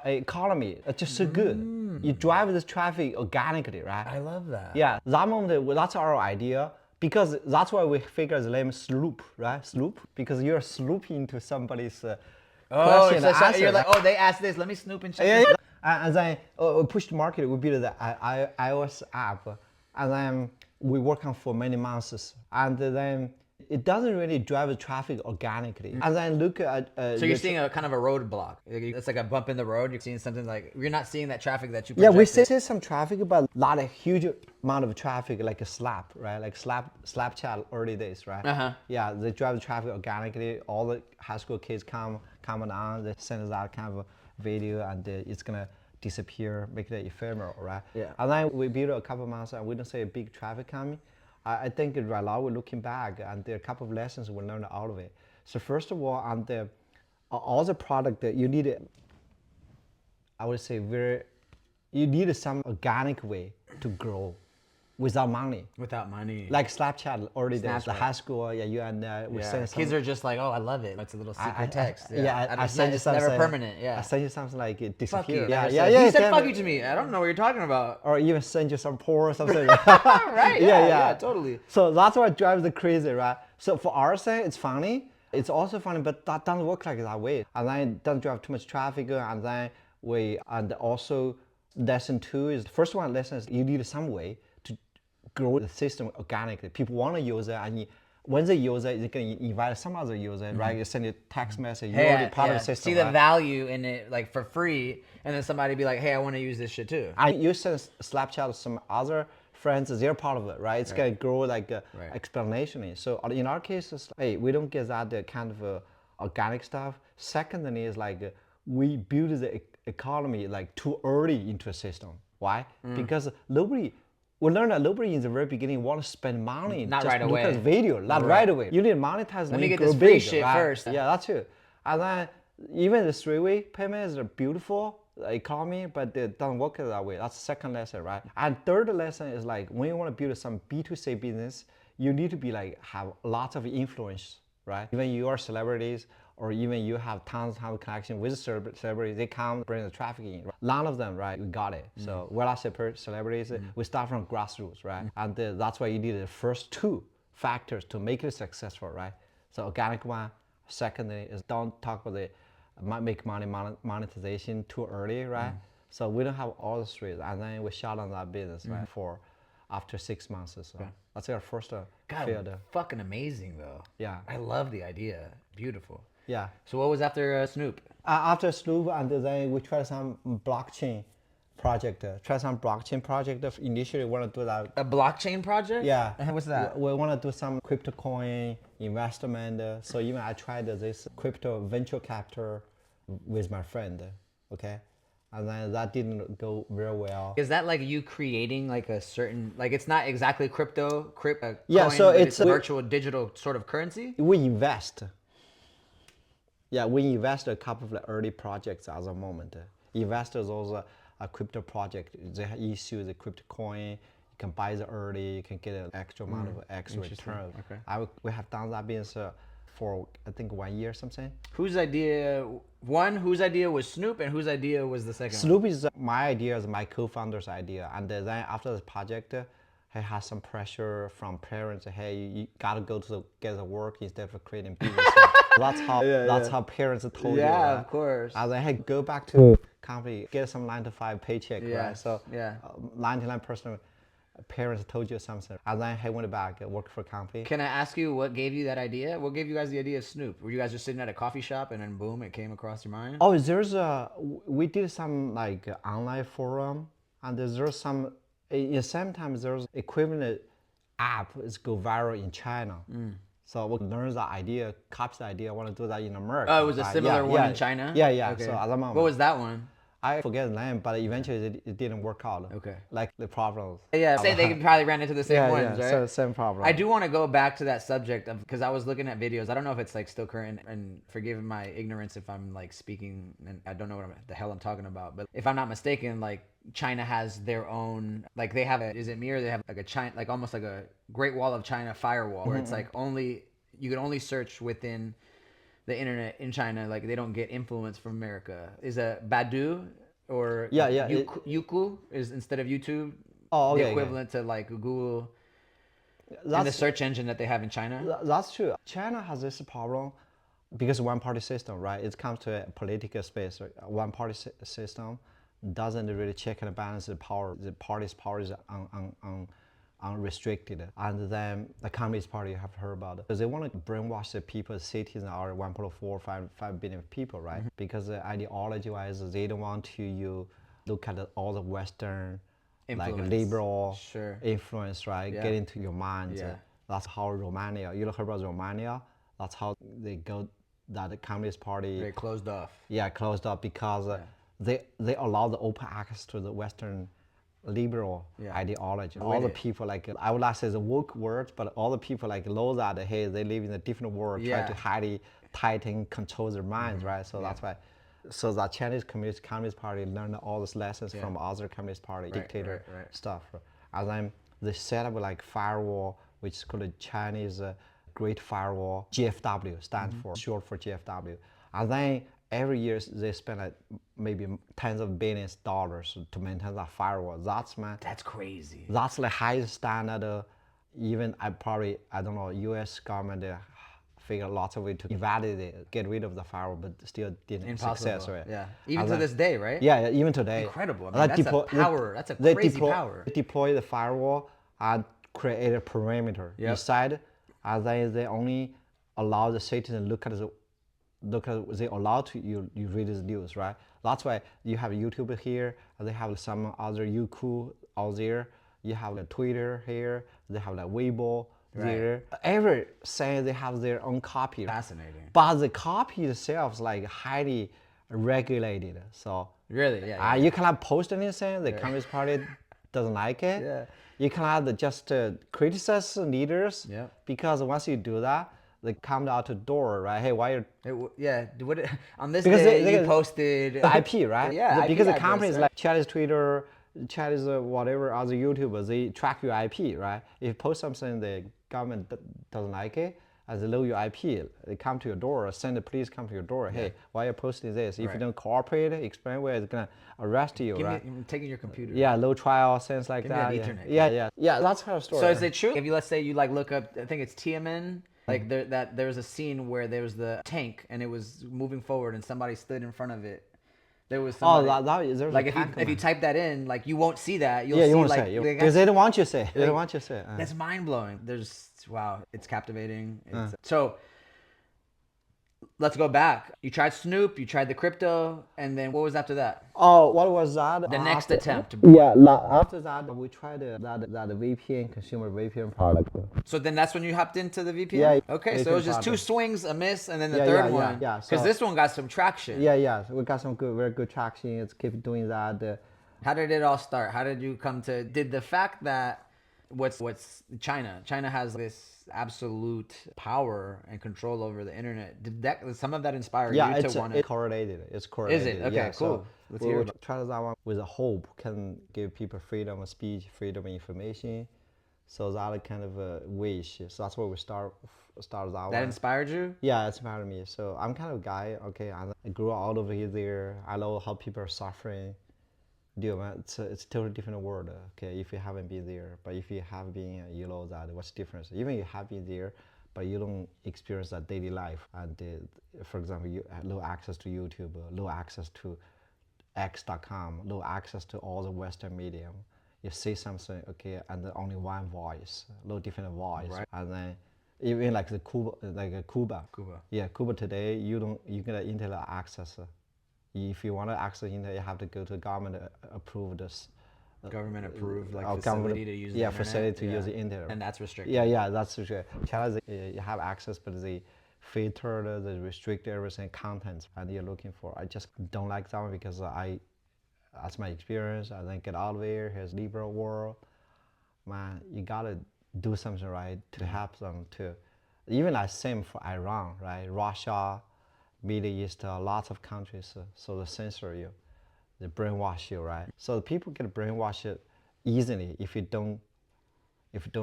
economy. It's just so good. You drive this traffic organically, right? I love that. Yeah, that moment, that's our idea. Because that's why we figure the name sloop, right? Sloop, because you're slooping into somebody's question and answer. You're like, oh, they asked this. Let me snoop and check. Yeah. And then push the market. We build the iOS app, and then we work on for many months, and then it doesn't really drive the traffic organically. And then look at. So you're seeing a kind of a roadblock. It's like a bump in the road. You're seeing something like you're not seeing that traffic that you. Yeah, we projected. see some traffic, but not a huge amount of traffic, like a Slap, right? Like Snapchat early days, right? Yeah, they drive the traffic organically. All the high school kids come on, they send that kind of video, and it's gonna disappear, make it ephemeral, right? Yeah. And then we build a couple months, and we don't see a big traffic coming. I think right now we're looking back, and there are a couple of lessons we learned out of it. So first of all, on all the product that you need, I would say you need some organic way to grow without money. Without money. Like Snapchat early days, the Snapchat. high school, you and we send Kids are just like, oh, I love it. It's a little secret text. I send you it's something. never permanent. Yeah. I send you something like it Fuck you. disappears. He said fuck you to me. I don't know what you're talking about. Or even send you some porn or something. Right. Yeah, totally. So that's what drives the crazy, right? So for our side, it's funny. It's also funny, but that doesn't work like that way. And then it doesn't drive too much traffic. And then and also lesson 2 is, the first one lesson is you need some way to grow the system organically. People want to use it, and when they use it, they can invite some other user, right? You send a text message, you're already part of the system. See the value in it, like for free, and then somebody be like, hey, I want to use this shit too. And you send Snapchat to some other friends, they're part of it, right? It's gonna grow like exponentially. So in our case, it's, hey, we don't get that kind of organic stuff. Secondly, is like we build the economy like too early into a system. Why? Because we learned that nobody in the very beginning want to spend money Not just right away. because video, not right away. You need to monetize. Let me get this free shit first. Yeah, that's it. And then even the three-way payments are beautiful economy, but it doesn't work that way. That's the second lesson, right? And third lesson is like when you want to build some B2C business, you need to be like have lots of influence, right? Even you are celebrities, or even you have tons of connection with celebrities, they come bring the traffic in. Right? None of them, right? We got it. So we're not celebrities. We start from grassroots, right? And that's why you need the first 2 factors to make it successful, right? So organic one. Secondly is don't talk about the make money monetization too early, right? So we don't have all the 3, and then we shut on that business, right? For after 6 months or so. That's our first field. Fucking amazing though. Yeah. I love the idea. Beautiful. Yeah. So what was after Snoop? After Snoop, and then we tried some blockchain project. Initially, we want to do that. A blockchain project? Yeah. What's that? We want to do some crypto coin investment. So even I tried this crypto venture capital with my friend. Okay. And then that didn't go very well. Is that like you creating like a certain, like it's not exactly crypto, yeah, coin, so but it's a virtual digital sort of currency? We invest. Yeah, we invest a couple of the early projects at the moment. Investors also a crypto project. They issue the crypto coin. You can buy it early. You can get an extra amount of extra return. Okay. We have done that business for I think 1 year or something. Whose idea was Snoop, and whose idea was the second Snoop is my idea, is my co-founder's idea. And then after the project, he has some pressure from parents. Hey, you gotta go to get the work instead of creating business. That's how parents told you. Yeah, right? of course. And then hey, go back to company, get some 9-to-5 paycheck. Yeah. Right? So 99% parents told you something. And then I went back, worked for a company. Can I ask you what gave you that idea? What gave you guys the idea of Snoop? Were you guys just sitting at a coffee shop and then boom, it came across your mind? Oh, we did some like online forum, and there's some, sometimes there's equivalent app is go viral in China. So we learn the idea, copy the idea, want to do that in America. Oh, it was a similar one in China? Yeah. Okay. So at the moment. What was that one? I forget the name, but eventually it didn't work out. Okay. Like the problems. Yeah, say they probably ran into the same ones, right? So same problem. I do want to go back to that subject of, because I was looking at videos. I don't know if it's like still current, and forgive my ignorance if I'm like speaking and I don't know what the hell I'm talking about. But if I'm not mistaken, like China has their own, like they have is it me or they have like a China, like almost like a Great Wall of China firewall where it's like you can only search within the internet in China, like they don't get influence from America. Is a Baidu or Youku is instead of YouTube the equivalent to like Google and the search engine that they have in China? That's true. China has this problem because one party system, right? It comes to a political space. Right? One party system doesn't really check and balance the power. The party's power is unrestricted, and then the Communist Party have heard about it because they want to brainwash the people. Cities are 1.45 billion people, right? Because ideology-wise, they don't want you look at all the Western, influence. Like liberal influence, right? Get into your mind. That's how Romania. You heard about Romania? That's how they go. That the Communist Party. They closed off. Yeah, closed off because they allow the open access to the Western liberal ideology. All the people, like, I would not say the woke word, but all the people like know that, hey, they live in a different world, try to hide, tighten, control their minds, right? So that's why. So the Chinese Communist Party learned all these lessons from other Communist Party dictator stuff. And then they set up like firewall, which is called the Chinese Great Firewall. GFW stands for, short for GFW. And then every year they spend like maybe tens of billions of dollars to maintain that firewall. That's crazy. That's the highest standard. Even I don't know, U.S. government figured lots of way to invalidate it, get rid of the firewall, but still didn't success. Right? Yeah. Even to this day, right? Yeah, even today. Incredible. I mean, that's a power. That's a crazy power. They deploy the firewall and create a perimeter inside, and then they only allow the citizen they allow to you read the news, right? That's why you have YouTube here, they have some other Youku out there, you have like Twitter here, they have like Weibo there. Every saying they have their own copy. Fascinating. But the copy itself is like highly regulated. So really, you cannot post anything. The Communist Party doesn't like it. You cannot just criticize leaders. Because once you do that, they come out the door, right? Hey, why you're... on this day you posted... The IP, right? Because IP the companies like Chinese Twitter, Chinese whatever other YouTubers, they track your IP, right? If you post something the government doesn't like it, as they know your IP, they come to your door, send the police come to your door. Hey, why are you posting this? If you don't cooperate, explain where it's gonna arrest you, right? Taking your computer. Low trial, things like that. Yeah, that's kind of story. So is it true? If you, let's say you like look up, I think it's TMN, like there was a scene where there was the tank and it was moving forward and somebody stood in front of it. There was somebody, there's like if you type that in, like you won't see that. You'll you see won't like say because they don't want you to say. They don't want you to say. That's mind blowing. Wow, it's captivating. So let's go back. You tried Snoop, you tried the crypto, and then what was after that? Oh, what was that? The next attempt. After that, we tried that VPN, consumer VPN product. So then that's when you hopped into the VPN? Yeah. Okay, so it was just two swings, a miss, and then the third one. Yeah. Because this one got some traction. Yeah. We got some very good traction. It's keep doing that. How did it all start? How did you come to... Did the fact that... What's China? China has this absolute power and control over the internet. Did some of that inspire you to want to... It's correlated. It's correlated. Is it? Okay, cool. So let's hear it. Try that one with a hope can give people freedom of speech, freedom of information. So that kind of a wish. So that's where we start that one. That inspired you? Yeah, it inspired me. So I'm kind of a guy, okay, I grew up all over here. I know how people are suffering. It's a totally different world, okay, if you haven't been there. But if you have been, you know that what's the difference. Even you have been there, but you don't experience that daily life. And for example, you have low access to YouTube, low access to X.com, low access to all the Western media. you say something, okay, and then only one voice, no different voice, and then even like the Cuba. Yeah, Cuba today, you get internet access. If you want to access internet, you have to go to government approved Government approved facility to use the internet. Facility to use the internet. And that's restricted. Yeah, that's restricted. China, you have access, but they filter, they restrict everything, content, and you're looking for. I just don't like that one because that's my experience. I think get out of here, here's liberal world. Man, you gotta do something right to help them to, even like same for Iran, right? Russia, Middle East, lots of countries, so they censor you. They brainwash you, right? So people get brainwashed easily if you don't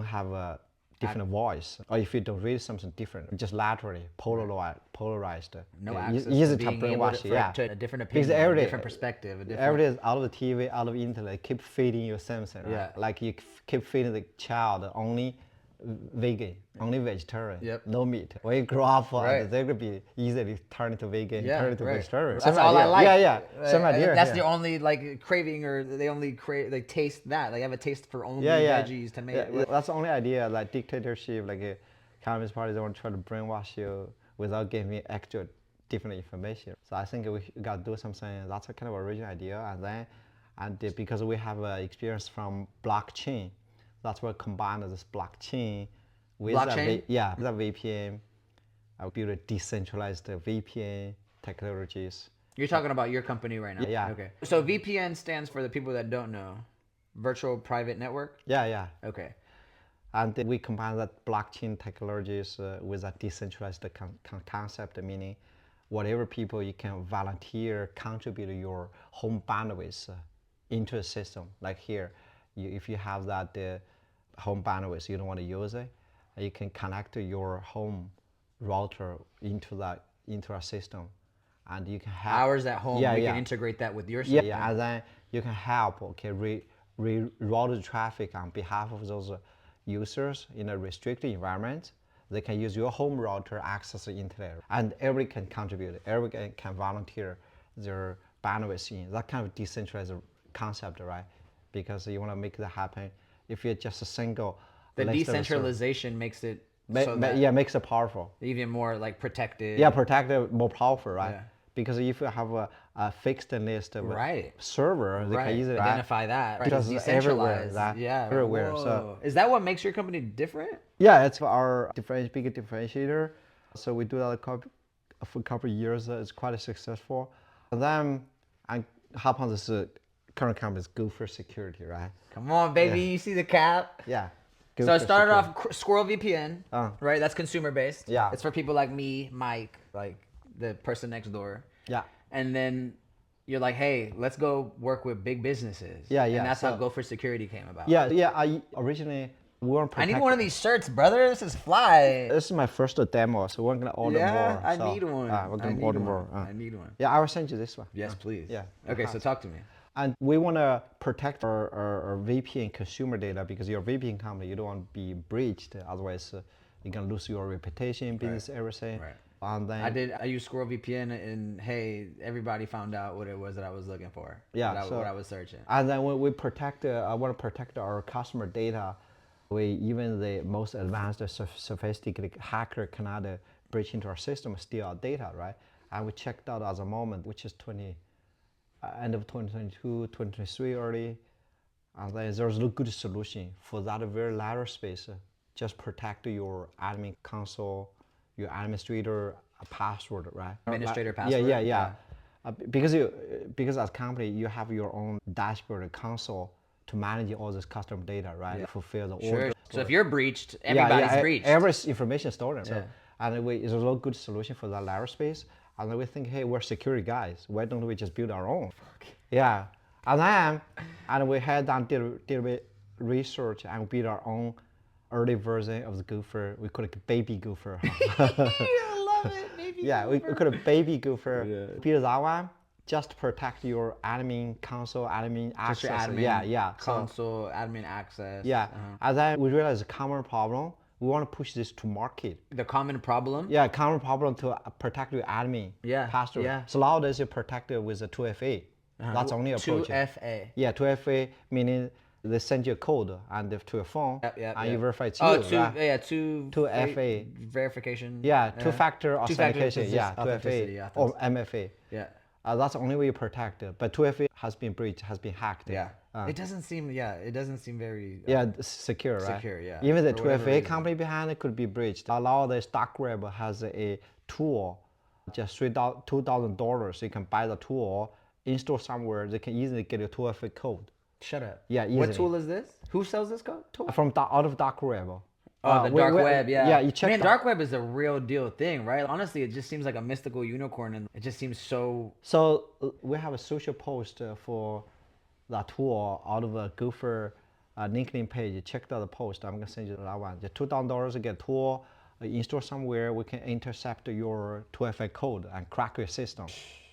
have a different voice, or if you don't read something different, just laterally polarized. No access easy to to being brainwash, able to a different opinion, a different perspective. Every day is out of the TV, out of the internet, keep feeding you something, right? Yeah. Like you keep feeding the child only vegan, only vegetarian, no meat. When you grow up, they're gonna be easily turn into vegan, turn into vegetarian. That's all I like. Yeah. Same idea. That's the only craving, or they only taste that. They have a taste for only veggies, tomatoes. Yeah, that's the only idea. Like dictatorship, like a Communist Party, they want to try to brainwash you without giving you actual different information. So I think we got to do something. That's a kind of original idea, because we have experience from blockchain. That's what combined this blockchain with the VPN. I build a decentralized VPN technologies. You're talking about your company right now? Yeah. Okay. So VPN stands for, the people that don't know, Virtual Private Network? Yeah. Okay. And we combine that blockchain technologies with a decentralized concept, meaning whatever people you can volunteer, contribute your home bandwidth into the system. Like here, if you have that home bandwidth, you don't want to use it, you can connect your home router into our system, and you can have ours at home. We can integrate that with your system. Yeah, and then you can help reroute the traffic on behalf of those users in a restricted environment. They can use your home router access the internet, and everyone can contribute. Everyone can volunteer their bandwidth in that kind of decentralized concept, right? Because you want to make that happen. If you're just a single, the decentralization makes it makes it powerful, even more protected. Yeah, protected, more powerful, right? Yeah. Because if you have a fixed list of server, they can easily identify that. Right. Because it's everywhere. Everywhere. Whoa. So is that what makes your company different? Yeah, it's our big differentiator. So we do that for a couple of years. It's quite successful. And then I hop on this current company is Gopher Security, right? Come on, baby, you see the cap? Yeah. So I started off Squirrel VPN, right? That's consumer based. Yeah. It's for people like me, Mike, like the person next door. Yeah. And then you're like, hey, let's go work with big businesses. Yeah. And that's how Gopher Security came about. Yeah. I originally I need one of these shirts, brother. This is fly. This is my first demo, so we're gonna order more. Yeah, I need one. We're gonna order more. I need one. Yeah, I will send you this one. Yes, please. Yeah. Okay, so talk to me. And we want to protect our VPN consumer data, because your VPN company, you don't want to be breached. Otherwise, you're going to lose your reputation, business, everything. Right. And then I used Squirrel VPN, and hey, everybody found out what it was that I was looking for. Yeah. What I was searching. And then when we protect, I want to protect our customer data. Even the most advanced, sophisticated hacker cannot breach into our system, steal our data, right? And we checked out at the moment, which is end of 2022, 2023 early, and then there's no good solution for that very latter space. Just protect your admin console, your administrator password, right? Administrator password. Yeah. Because as a company, you have your own dashboard console to manage all this customer data, right? Yeah. Fulfill the order. So if you're breached, everybody's breached. Every information is stolen. So, and there's no good solution for that layer space. And then we think, hey, we're security guys. Why don't we just build our own? Yeah. And we had done did research and build our own early version of the Gopher. We call it Baby Gopher. I love it, Baby Gopher. Yeah, we call it Baby Gopher. Yeah. Build that one just to protect your admin console, admin access. Admin console, admin access. Yeah. And then we realized a common problem. We want to push this to market. The common problem? Yeah, common problem to protect your admin password. Yeah. So nowadays you protect it with a 2FA. That's only approach. 2FA. Yeah, 2FA meaning They send you a code and to your phone, and you verify it's you, right? Two FA verification. Yeah, two-factor authentication. Yeah, 2FA or MFA. Yeah. That's the only way you protect it. But 2FA has been breached, has been hacked. Yeah. It doesn't seem very secure, right? secure, yeah. Even the for whatever 2FA reason. company behind it could be breached. A lot of this dark web has a tool, just $2,000. You can buy the tool, install somewhere. They can easily get a 2FA code. Shut up. Yeah, easily. What tool is this? Who sells this tool? Out of dark web. Oh, the dark web, yeah. Yeah, you check. Man, dark web is a real deal thing, right? Honestly, it just seems like a mystical unicorn, and it just seems so. So we have a social post for that tool out of a Gopher LinkedIn page. Check out the post. I'm gonna send you that one. Just $2,000 to get a tool. Install somewhere. We can intercept your 2FA code and crack your system.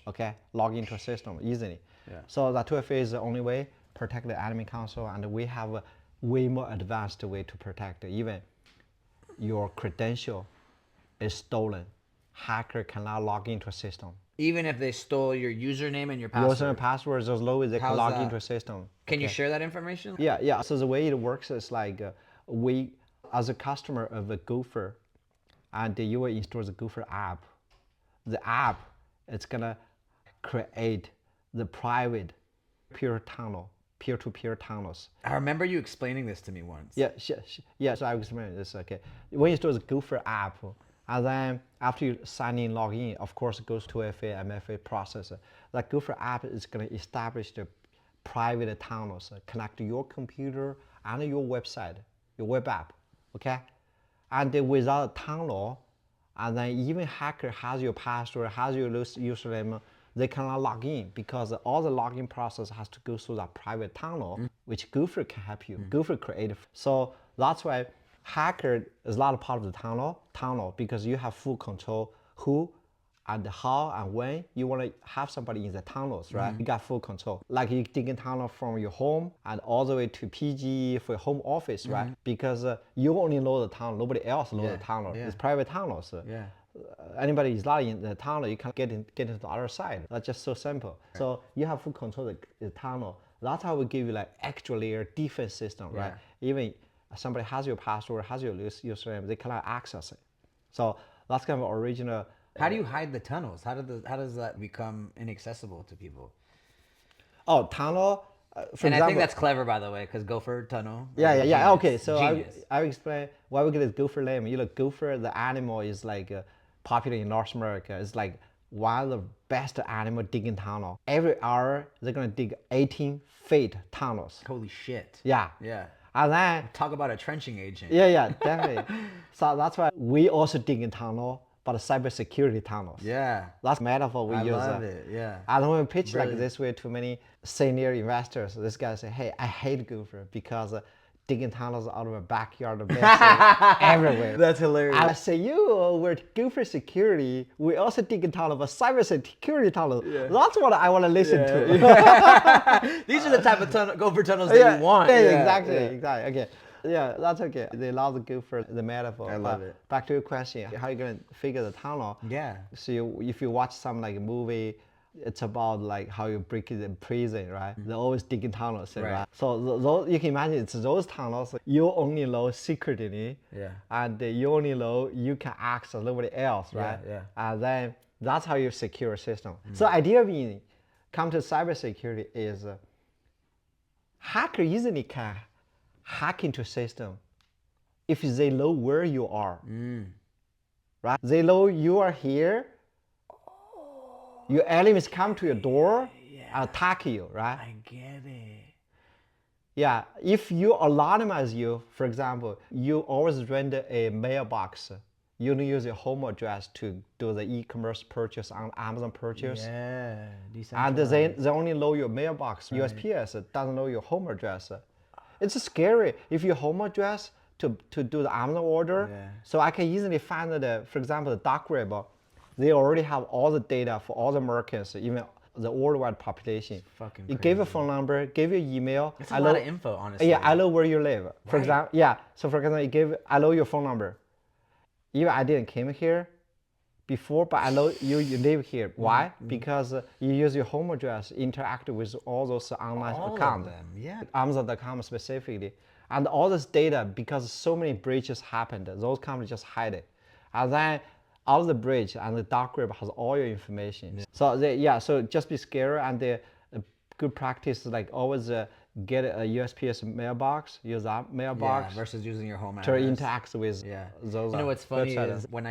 Okay, log into a system easily. Yeah. So that 2FA is the only way protect the admin console, and we have a way more advanced way to protect it. Even your credential is stolen, hacker cannot log into a system. Even if they stole your username and your password. Username and password is as low as they can log into a system. Can you share that information? Yeah. So the way it works is like we, as a customer of a Gopher, and you will install the Gopher app. The app, it's gonna create the private peer-to-peer tunnels. I remember you explaining this to me once. Yeah. So I will explain this. Okay, when you install the Gopher app, and then after you sign in, log in, of course it goes to FA, MFA processor. That Gopher app is going to establish the private tunnels, connect to your computer and your website, your web app. Okay, and without a tunnel, and then even hacker has your password, has your username, they cannot log in because all the login process has to go through that private tunnel, which Gopher can help you. Gopher created. So that's why hacker is not a part of the tunnel because you have full control who and how and when you want to have somebody in the tunnels, right? You got full control. Like you dig a tunnel from your home and all the way to PG for your home office, right? Because you only know the tunnel, nobody else knows the tunnel. It's private tunnels. Anybody is not in the tunnel, you can get into the other side. That's just so simple. So you have full control of the tunnel. That's how we give you like extra layer defense system, right? Even somebody has your password, has your username, they cannot access it. So that's kind of original. How do you hide the tunnels? How does that become inaccessible to people? Oh, tunnel. For example, I think that's clever, by the way, because Gopher tunnel. Yeah. Okay, so I explain why we get this Gopher name. You know, Gopher, the animal is like popular in North America. It's like one of the best animal digging tunnel. Every hour they're gonna dig 18 feet tunnels. Holy shit. Yeah. And then talk about a trenching agent. Yeah, definitely. So that's why we also dig in tunnel, but cybersecurity tunnels. Yeah. That's metaphor we use. I love it. Yeah. And when we pitch like this way to many senior investors, this guy say, "Hey, I hate Gopher because digging tunnels out of a backyard everywhere." That's hilarious. I say, we're Gopher Security. We also dig in tunnels, but cybersecurity tunnels. That's what I want to listen to. These are the type of Gopher tunnels that you want. Exactly. Okay. Yeah, that's okay. They love the Gopher, the metaphor. I love it. Back to your question, how are you gonna figure the tunnel? Yeah. So if you watch some like movie, it's about like how you break it in prison, right? They're always digging tunnels, right? So those, you can imagine it's those tunnels you only know secretly, and you only know you can access nobody else, right? And then that's how you secure a system. So idea being, come to cybersecurity is hacker easily can hack into a system if they know where you are, right? They know you are here. Your enemies come to your door and attack you, right? I get it. Yeah, if you anonymize you, for example, you always render a mailbox. You don't use your home address to do the e-commerce purchase on Amazon purchase. Yeah, and they only know your mailbox. USPS doesn't know your home address. It's scary if your home address to do the Amazon order. So I can easily find for example, the dark web. They already have all the data for all the Americans, even the worldwide population. Fucking you gave a phone number, gave your email. It's a lot of info, honestly. Yeah, I know where you live. For example, so for example, I know your phone number. Even I didn't came here before, but I know you live here. Why? Because you use your home address, interact with all those online accounts. Of them, yeah. Amazon.com specifically. And all this data, because so many breaches happened, those companies just hide it. And then out of the breach, and the dark web has all your information. Yeah. So just be scared, and the good practice is like always get a USPS mailbox, use that mailbox. Yeah, versus using your home to address. interact with those. You know what's funny is when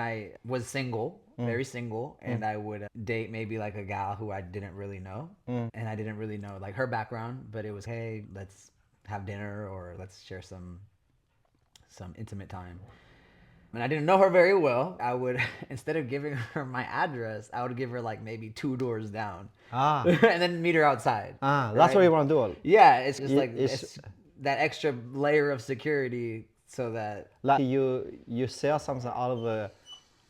I was single, very single, and I would date maybe like a gal who I didn't really know, and I didn't really know like her background, but it was, hey, let's have dinner or let's share some intimate time. And I didn't know her very well. I would, instead of giving her my address, I would give her like maybe 2 doors down. And then meet her outside. That's right? What you want to do. Yeah, it's just it's that extra layer of security so that... Like you sell something out of a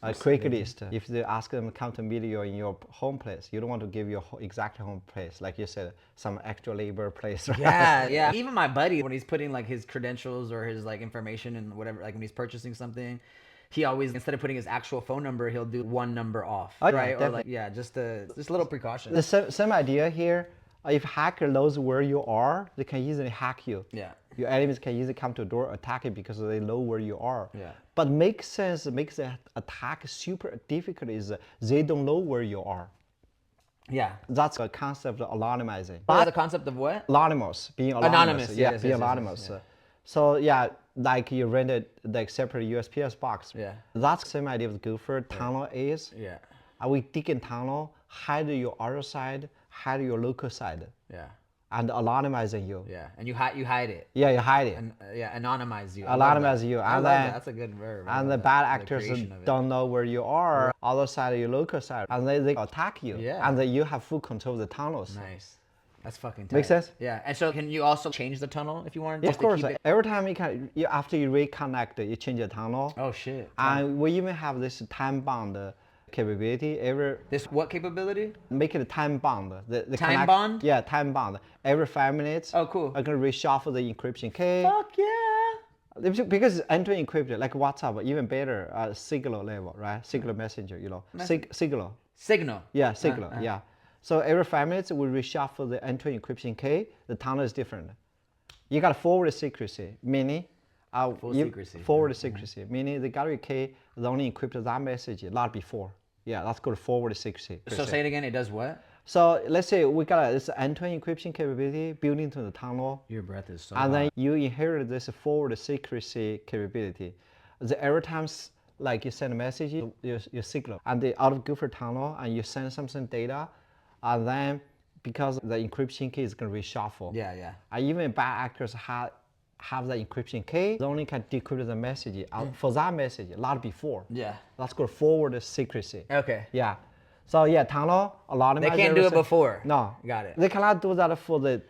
Craigslist. If they ask them to come to meet you in your home place, you don't want to give your exact home place. Like you said, some extra labor place. Right? Yeah. Even my buddy, when he's putting like his credentials or his like information and whatever, like when he's purchasing something, he always, instead of putting his actual phone number, he'll do 1 number off, right? Or like, just a little precaution. The same idea here. If hacker knows where you are, they can easily hack you. Yeah. Your enemies can easily come to the door, attack it because they know where you are. Yeah. But makes the attack super difficult is they don't know where you are. Yeah. That's a concept of anonymizing. That's the concept of what? Anonymous, being anonymous. Yes, being anonymous. Yes. So yeah, like you rented like separate USPS box. Yeah. That's the same idea of the Gopher tunnel is. Yeah. We dig in tunnel, hide your other side, hide your local side. Yeah. And anonymizing you. Yeah. And you hide it. Yeah, you hide it. And anonymize you. Anonymize you. I love that. That's a good verb. And the bad actors don't know where you are, other side of your local side, and they attack you. Yeah. And then you have full control of the tunnels. Nice. That's fucking tight. Make sense? Yeah. And so can you also change the tunnel if you want? Yeah, of course. Every time after you reconnect, you change the tunnel. Oh shit. And we even have this time bound capability. This what capability? Make it time bound. The time bond? Yeah, time bound. Every 5 minutes. Oh, cool. I'm gonna reshuffle the encryption key. Fuck yeah. Because it's end-to-end encrypted, like WhatsApp, even better, Signal level, right? Signal messenger, you know. Signal. Signal. Yeah, Signal. Yeah. So every 5 minutes, we reshuffle the end-to-end encryption key. The tunnel is different. You got forward secrecy, meaning forward secrecy, meaning the gallery key is only encrypted that message, not before. Yeah, that's called forward secrecy. So say it again. It does what? So let's say we got this end-to-end encryption capability built into the tunnel. Your breath is so And then you inherit this forward secrecy capability. Every time, like you send a message, you signal, and out of Gopher tunnel, and you send something data, and then because the encryption key is gonna reshuffle. Yeah. And even bad actors have the encryption key, they only can decrypt the message for that message, not before. Yeah. That's called forward secrecy. Okay. Yeah. So yeah, tunnel, a lot of They can't do it before. No. Got it. They cannot do that for the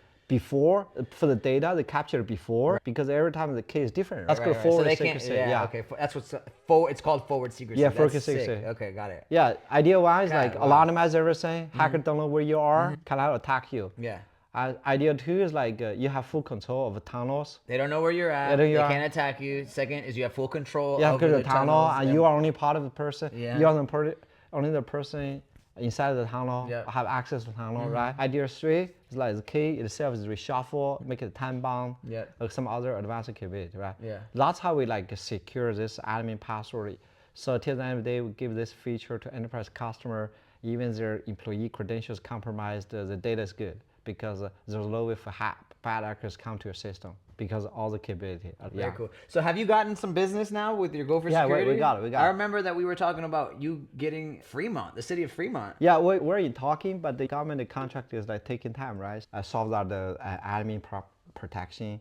data they captured before, because every time the key is different. That's called forward secrecy. Yeah. Okay. That's what's forward. It's called forward secrecy. Yeah, forward secrecy. Okay, got it. Yeah. Idea-wise, like anonymize everything. Hacker don't know where you are, cannot attack you. Yeah. Idea 2 is like you have full control of the tunnels. They don't know where you're at. They can't attack you. Second is you have full control over the tunnel, and you are only part of the person. Yeah. You are only the person inside the tunnel have access to the tunnel, right? Idea 3 is like the key itself is reshuffle, make it time bound, like some other advanced capability, right? Yeah. That's how we like secure this admin password. So till the end of the day, we give this feature to enterprise customer, even their employee credentials compromised, the data is good, because there's no way for bad actors come to your system because of all the capability. Very cool. So have you gotten some business now with your Gopher Security? Yeah, we got it. I remember that we were talking about you getting Fremont, the city of Fremont. Yeah, we're in talking, but the government contract is like taking time, right? I solved out the admin protection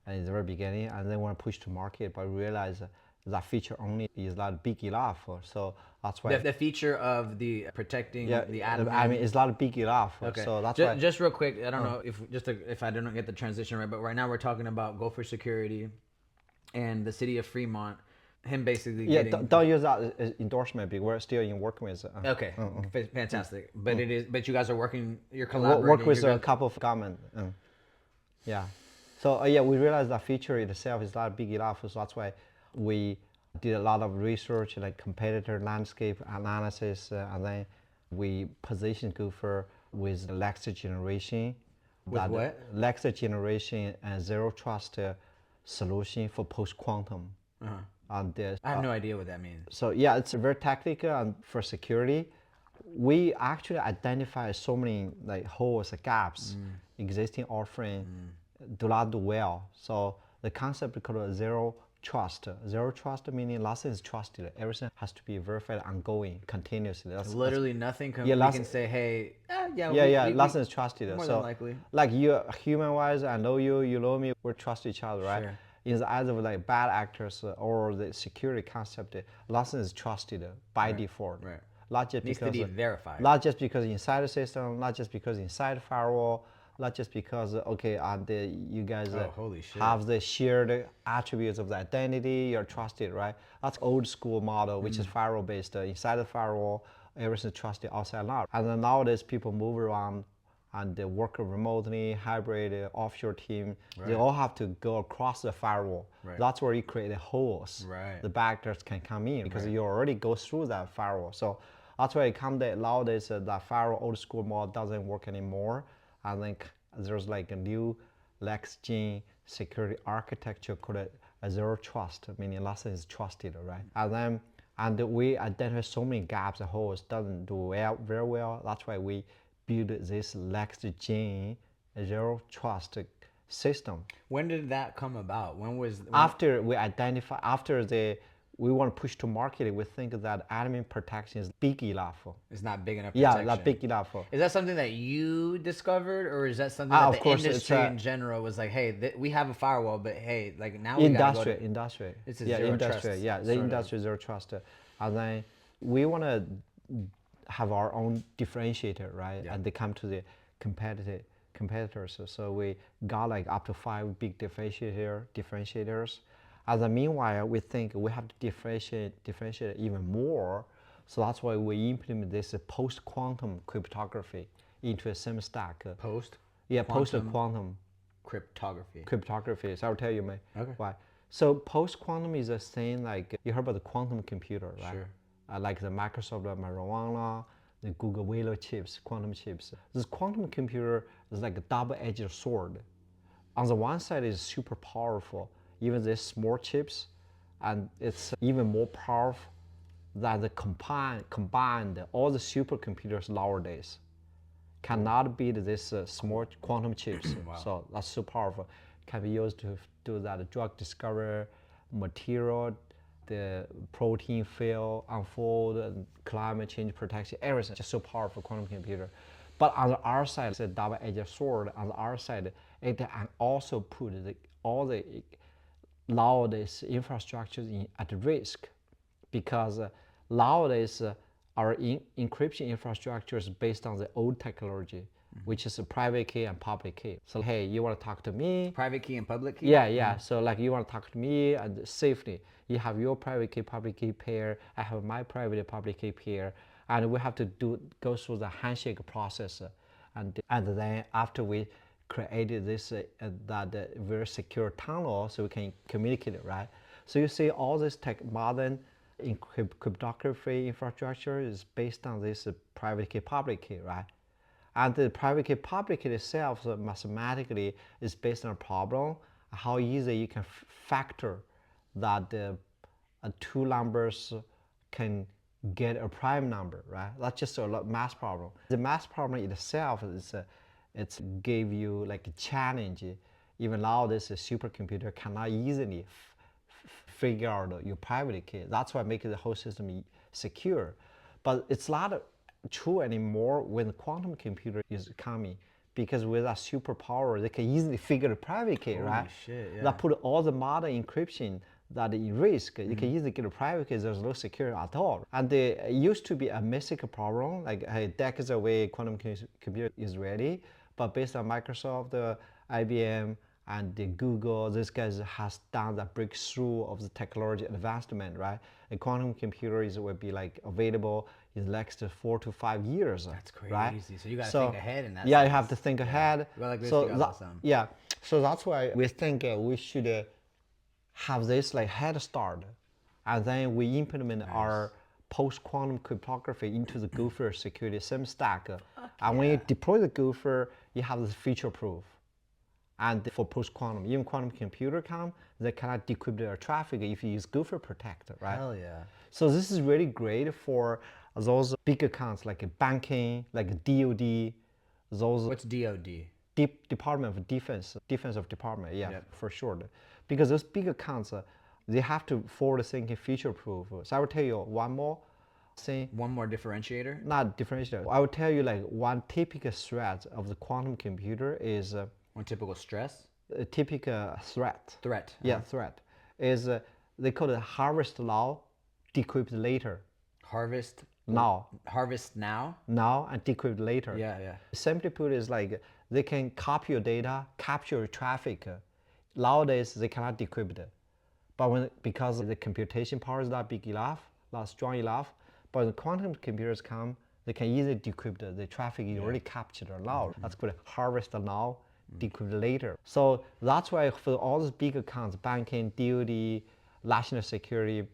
in the very beginning, and then want to push to market, but realize that feature only is not big enough. So that's why the feature of the protecting the admin. I mean, it's not big enough. Okay. So that's why. Just real quick, I don't know if I don't get the transition right, but right now we're talking about Gopher Security and the city of Fremont. Him basically getting... don't use that as endorsement because we're still in working with. Okay, fantastic. But it is. But you guys are working. You're collaborating. Work with a couple of government. Yeah. So we realized that feature itself is not big enough. So that's why we did a lot of research, like competitor landscape analysis, and then we positioned Gopher with the next generation. With what? Next generation and zero trust solution for post-quantum. And I have no idea what that means. so yeah, it's very technical and for security. We actually identify so many like holes, gaps, existing offering do not do well. So the concept called zero trust. Zero trust meaning nothing is trusted. Everything has to be verified ongoing, continuously. Literally nothing can, yeah, we can say, hey, nothing is trusted. More so than likely. like you, human-wise, I know you, you know me, we trust each other, right? Sure. In the eyes of like bad actors or the security concept, nothing is trusted by default. Right. Not just Needs because to be verified. Not just because inside the system, not just because inside the firewall, not just because okay, you guys holy shit. have the shared attributes of the identity, you're trusted, right? That's old school model, which is firewall based. Inside the firewall, everything is trusted, outside not. And then nowadays people move around and they work remotely, hybrid, offshore team. They all have to go across the firewall. That's where you create the holes. The backdoors can come in because you already go through that firewall. So that's why it comes that nowadays that firewall old school model doesn't work anymore. I think there's like a new next-gen security architecture called a zero trust, meaning nothing is trusted, right? And we identify so many gaps and holes, doesn't do very well. That's why we build this next-gen zero trust system. When did that come about? After we identify, we want to push to market, we think that admin protection is big enough. It's not big enough protection. Yeah, not big enough. Is that something that you discovered, or is that something that the industry in general was like, hey, we have a firewall, but hey, like now we gotta go to... Industry. It's a zero trust. Yeah, the industry zero trust. And then we want to have our own differentiator, right? And they come to the competitors. So we got like up to 5 big differentiators. And then meanwhile, we think we have to differentiate even more. So that's why we implement this post-quantum cryptography into a same stack. Post-quantum cryptography. So I'll tell you, man. Okay. Why. So post-quantum is a thing like, you heard about the quantum computer, right? Sure. Like the Microsoft Marijuana, the Google Willow chips, quantum chips. This quantum computer is like a double-edged sword. On the one side, it's super powerful, even these small chips, and it's even more powerful than the combined all the supercomputers nowadays. Cannot beat this small quantum chips. Wow. So that's so powerful. Can be used to do that drug discovery, material, the protein field, unfold, and climate change protection, everything. Just so powerful quantum computer. But on the other side, it's a double-edged sword. On the other side, it can also put all the nowadays infrastructures at risk, because nowadays our encryption infrastructure is based on the old technology, which is a private key and public key. So hey, you want to talk to me? Private key and public key? Yeah. So like you want to talk to me and safely. You have your private key, public key pair. I have my private public key pair, and we have to go through the handshake process, and then after we created this very secure tunnel, so we can communicate it, right? So you see all this modern cryptography infrastructure is based on this private key, public key, right? And the private key, public key itself, so mathematically, is based on a problem, how easy you can factor that two numbers can get a prime number, right? That's just a math problem. The math problem itself is it's gave you like a challenge. Even now, this supercomputer cannot easily figure out your private key. That's why making the whole system secure. But it's not true anymore when the quantum computer is coming, because with that superpower, they can easily figure the private key, Holy right? Shit, yeah. That put all the modern encryption that in risk. You can easily get a private key, there's no security at all. And it used to be a mythical problem, like hey, decades away, quantum computer is ready. But based on Microsoft, IBM, and the Google, these guys has done the breakthrough of the technology advancement, right? A quantum computer will be like available in the next 4 to 5 years. That's crazy. Right? So you got to think ahead in that Yeah, sense. you have to think ahead. Well, like this, so that's why we think we should have this like head start and then we implement our post-quantum cryptography into the Gopher Security same stack. And when you deploy the Gopher, you have this feature proof. And for post-quantum, even quantum computer they cannot decrypt their traffic if you use Gopher Protect, right? Hell yeah. So this is really great for those big accounts like banking, like DoD, those. What's DoD? Department of Defense of Department, yeah, Yep. for sure. Because those big accounts, they have to forward thinking feature proof. So I will tell you one more thing. One more differentiator? Not differentiator. I will tell you like one typical threat of the quantum computer is One typical stress? a typical threat. Threat. Yeah, threat is they call it harvest law, decrypt later. Harvest Now now? and decrypt later. Yeah. Simply put, is like they can copy your data, capture your traffic. Nowadays, they cannot decrypt it. But because the computation power is not big enough, not strong enough, but when quantum computers come, they can easily decrypt the traffic you already captured now. That's called harvest now, decrypt later. So that's why for all these big accounts, banking, DoD, national security,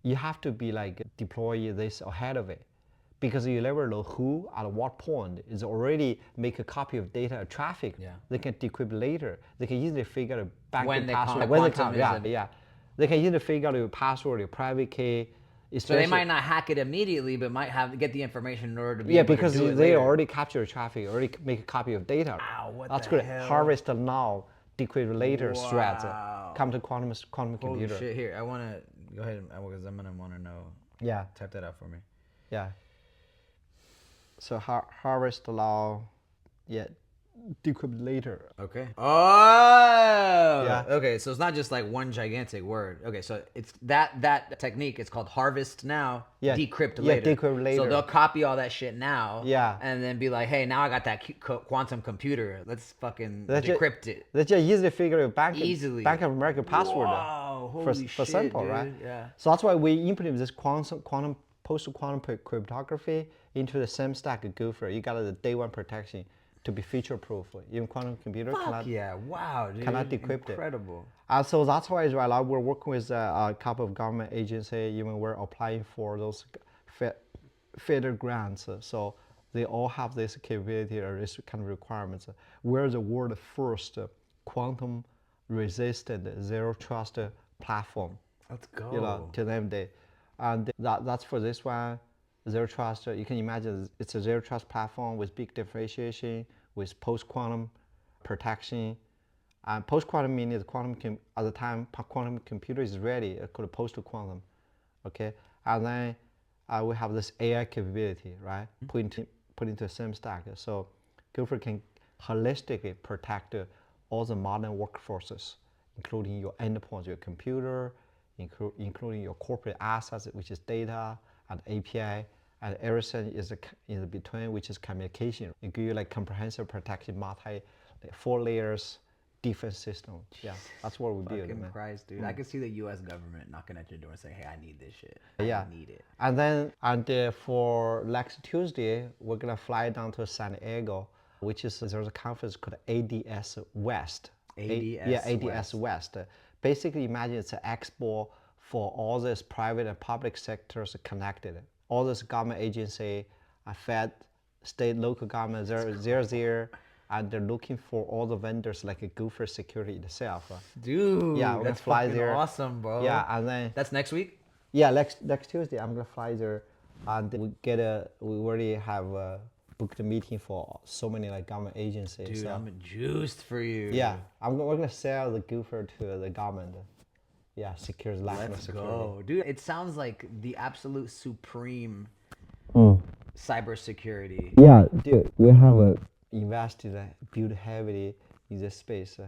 you have to be like deploy this ahead of it. Because you never know who at what point is already make a copy of data or traffic. They can decrypt later. They can easily figure out banking password. When they come, yeah. They can easily figure out your password, your private key. So they might not hack it immediately, but might get the information in order to be able because to do it they later. already capture traffic, already make a copy of data. Wow, what That's the good. hell? Harvest now, decrypt later threats. Wow. Come to quantum Holy computer. shit! Here, I want to go ahead because I'm gonna want to know. Yeah. Type that out for me. Yeah. So harvest law, yeah, decrypt later. Okay. Oh. Yeah. Okay, so it's not just like one gigantic word. Okay, so it's that technique. It's called harvest now, decrypt later. Yeah, decrypt later. So they'll copy all that shit now. Yeah. And then be like, hey, now I got that quantum computer. Let's fucking decrypt it. They just easily figure out Bank of America password. Wow, holy for shit, simple, dude. right? Yeah. So that's why we implement this post-quantum cryptography into the same stack of Gopher. You got the day one protection to be feature-proof. Even quantum computer cannot decrypt it. Incredible. So that's why right now we're working with a couple of government agencies. Even we're applying for those federal grants. So they all have this capability or this kind of requirements. We're the world's first quantum-resistant zero-trust platform. Let's go. You know, to them day. And that's for this one, zero trust. You can imagine it's a zero trust platform with big differentiation, with post-quantum protection. And post-quantum meaning at the time quantum computer is ready, called post-quantum. Okay, and then we have this AI capability, right? Put into the same stack. So Gopher can holistically protect all the modern workforces, including your endpoints, your computer, including your corporate assets, which is data and API, and everything is in between, which is communication. It gives you like comprehensive protection, 4 layers, defense system. Yeah, that's what we build. Fucking Christ, dude. I can see the U.S. government knocking at your door and saying, hey, I need this shit. Yeah. I need it. And then for next Tuesday, we're gonna fly down to San Diego, which is, there's a conference called ADS West. ADS West. Basically, imagine it's an expo for all this private and public sectors connected. All this government agency, Fed, state, local government, they're there, and they're looking for all the vendors like a Gopher Security itself. Dude, yeah, we're that's gonna fly fucking there. awesome, bro. Yeah, and then that's next week. Yeah, next Tuesday I'm gonna fly there, and we already have booked a meeting for so many like government agencies. Dude, so. I'm juiced for you. Yeah, we're gonna sell the Gopher to the government. Yeah, secures national security. Go, dude. It sounds like the absolute supreme cybersecurity. Yeah, dude, we have invested, built heavily in this space,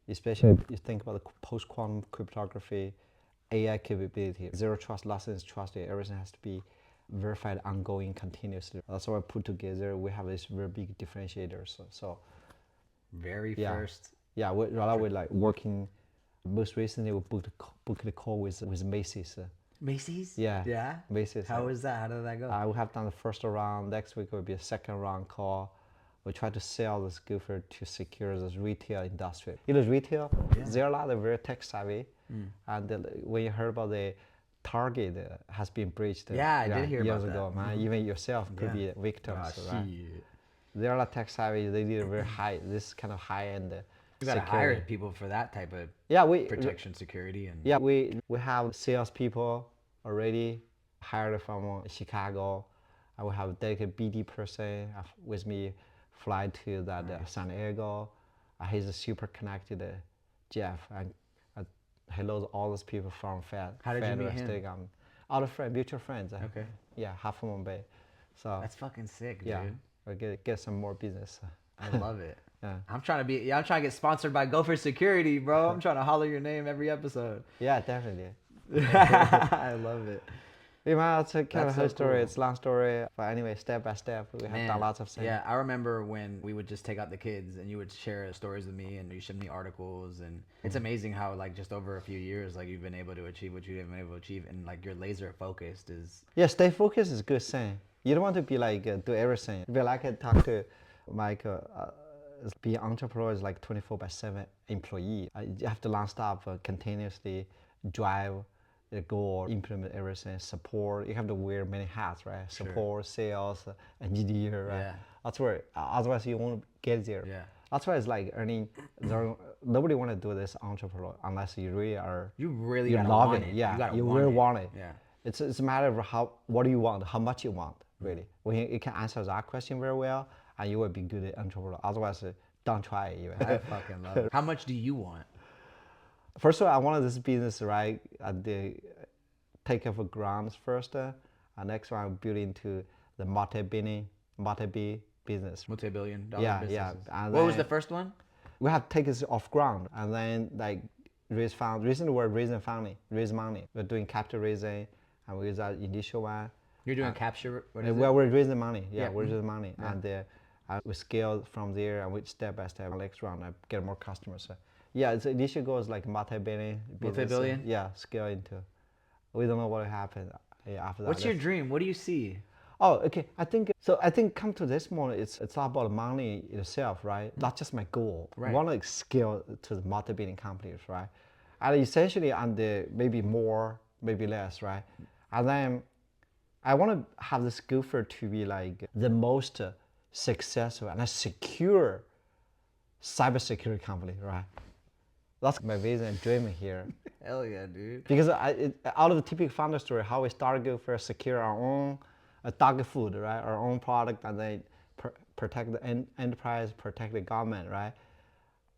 especially if you think about the post-quantum cryptography, AI capability, zero trust, license trusted. Everything has to be verified, ongoing, continuously. That's why I put together. We have this very big differentiators. So first. Yeah, we're like working. Most recently, we booked a call with Macy's. Macy's? Yeah. Yeah? Macy's. How was that? How did that go? We have done the first round. Next week will be a second round call. We try to sell this Gopher to secure this retail industry. You know, retail, there are a lot of very tech savvy. And when you heard about the target has been breached. Yeah, I did hear years about ago, that. man. Even yourself could be victims, right? They're like tech savvy. They need a very high, this kind of high end You gotta security. hire people for that type of protection, security, and We have sales people already hired from Chicago. I will have a dedicated BD person with me, fly to that San Diego. He's a super connected Jeff, and he knows all those people from Fed. How did you meet him? All the friends, mutual friends. Okay. Yeah, Half Moon Bay. So that's fucking sick, yeah, dude. we'll get some more business. I love it. Yeah. I'm trying to get sponsored by Gopher Security, bro. I'm trying to holler your name every episode. Yeah, definitely. I love it. Yeah, it's a kind of so a story. cool. It's a long story, but anyway, step by step, we have done lots of things. Yeah, I remember when we would just take out the kids, and you would share stories with me, and you send me articles, and it's amazing how like just over a few years, like you've been able to achieve what you've been able to achieve, and like you're laser focused is. Yeah, stay focused is a good thing. You don't want to be like do everything. Be like I talk to Mike. Be entrepreneur is like 24/7 employee. You have to non-stop continuously drive the goal, implement everything, support. You have to wear many hats, right? Support, sales, engineer, right? Yeah. That's where, otherwise you won't get there. Yeah. That's why it's like earning, nobody want to do this entrepreneur unless you really are, You really you gotta love want it. it. Yeah, you really want it. Yeah. It's a matter of what do you want, how much you want, really. When you can answer that question very well, and you will be good at entrepreneur. Otherwise, don't try it even. I fucking love it. How much do you want? First of all, I wanted this business, right, take off grounds first. And next one, I'm building to the multi-billion business. Multi-billion-dollar businesses. Yeah. And what was the first one? We have to take this off ground and then like raise funds. Recently, we're raise money. We're doing capital raising, and we use that initial one. You're doing capture. What is it? Well, we're raising money. Yeah, we're Mm-hmm. raising money, and we scale from there, and we step by step. Next round, I get more customers. Yeah, the initial goal is like multi-billion. Multi-billion? Yeah, scale into. We don't know what will happen after that. What's your dream? What do you see? Oh, okay. I think come to this moment, it's all about money itself, right? That's just my goal. Right. I want to scale to the multi-billion companies, right? And essentially, on the maybe more, maybe less, right? And then I want to have this Gopher to be like the most successful and a secure cybersecurity company, right? That's my vision and dream here. Hell yeah, dude. Because out of the typical founder story, how we started Gopher, secure our own dog food, right? Our own product, and then protect the enterprise, protect the government, right?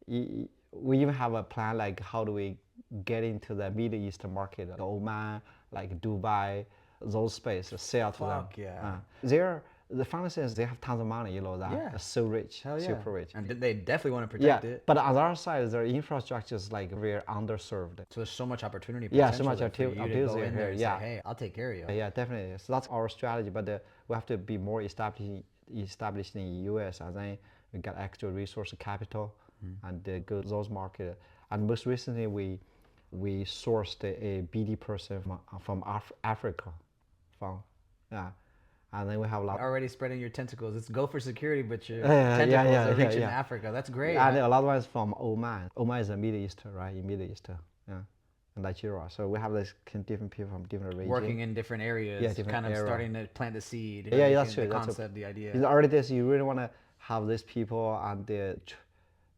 We even have a plan like how do we get into the Middle East market, like Oman, like Dubai, those spaces, sell to them. Fuck yeah. The founder says they have tons of money, you know that. Yeah. They're so rich, Hell yeah. super rich. And they definitely want to protect it. But on the other side, their infrastructure is like very underserved. So there's so much opportunity. Yeah, so much potential for you to go in there and yeah. say, hey, I'll take care of you. Yeah, definitely. So that's our strategy. But we have to be more established in the U.S. and then we got extra resource capital and go to those markets. And most recently, we sourced a BD person from Africa, and then we have a lot. Already spreading your tentacles. It's Gopher Security, but your tentacles are reaching Africa. That's great. And a lot of ones from Oman. Oman is a Middle East, right? In Middle East, yeah, and Nigeria. So we have this different people from different regions. Working in different areas. Yeah, different kind of starting to plant the seed. Yeah, that's true. The concept, the idea. In already this, you really want to have these people and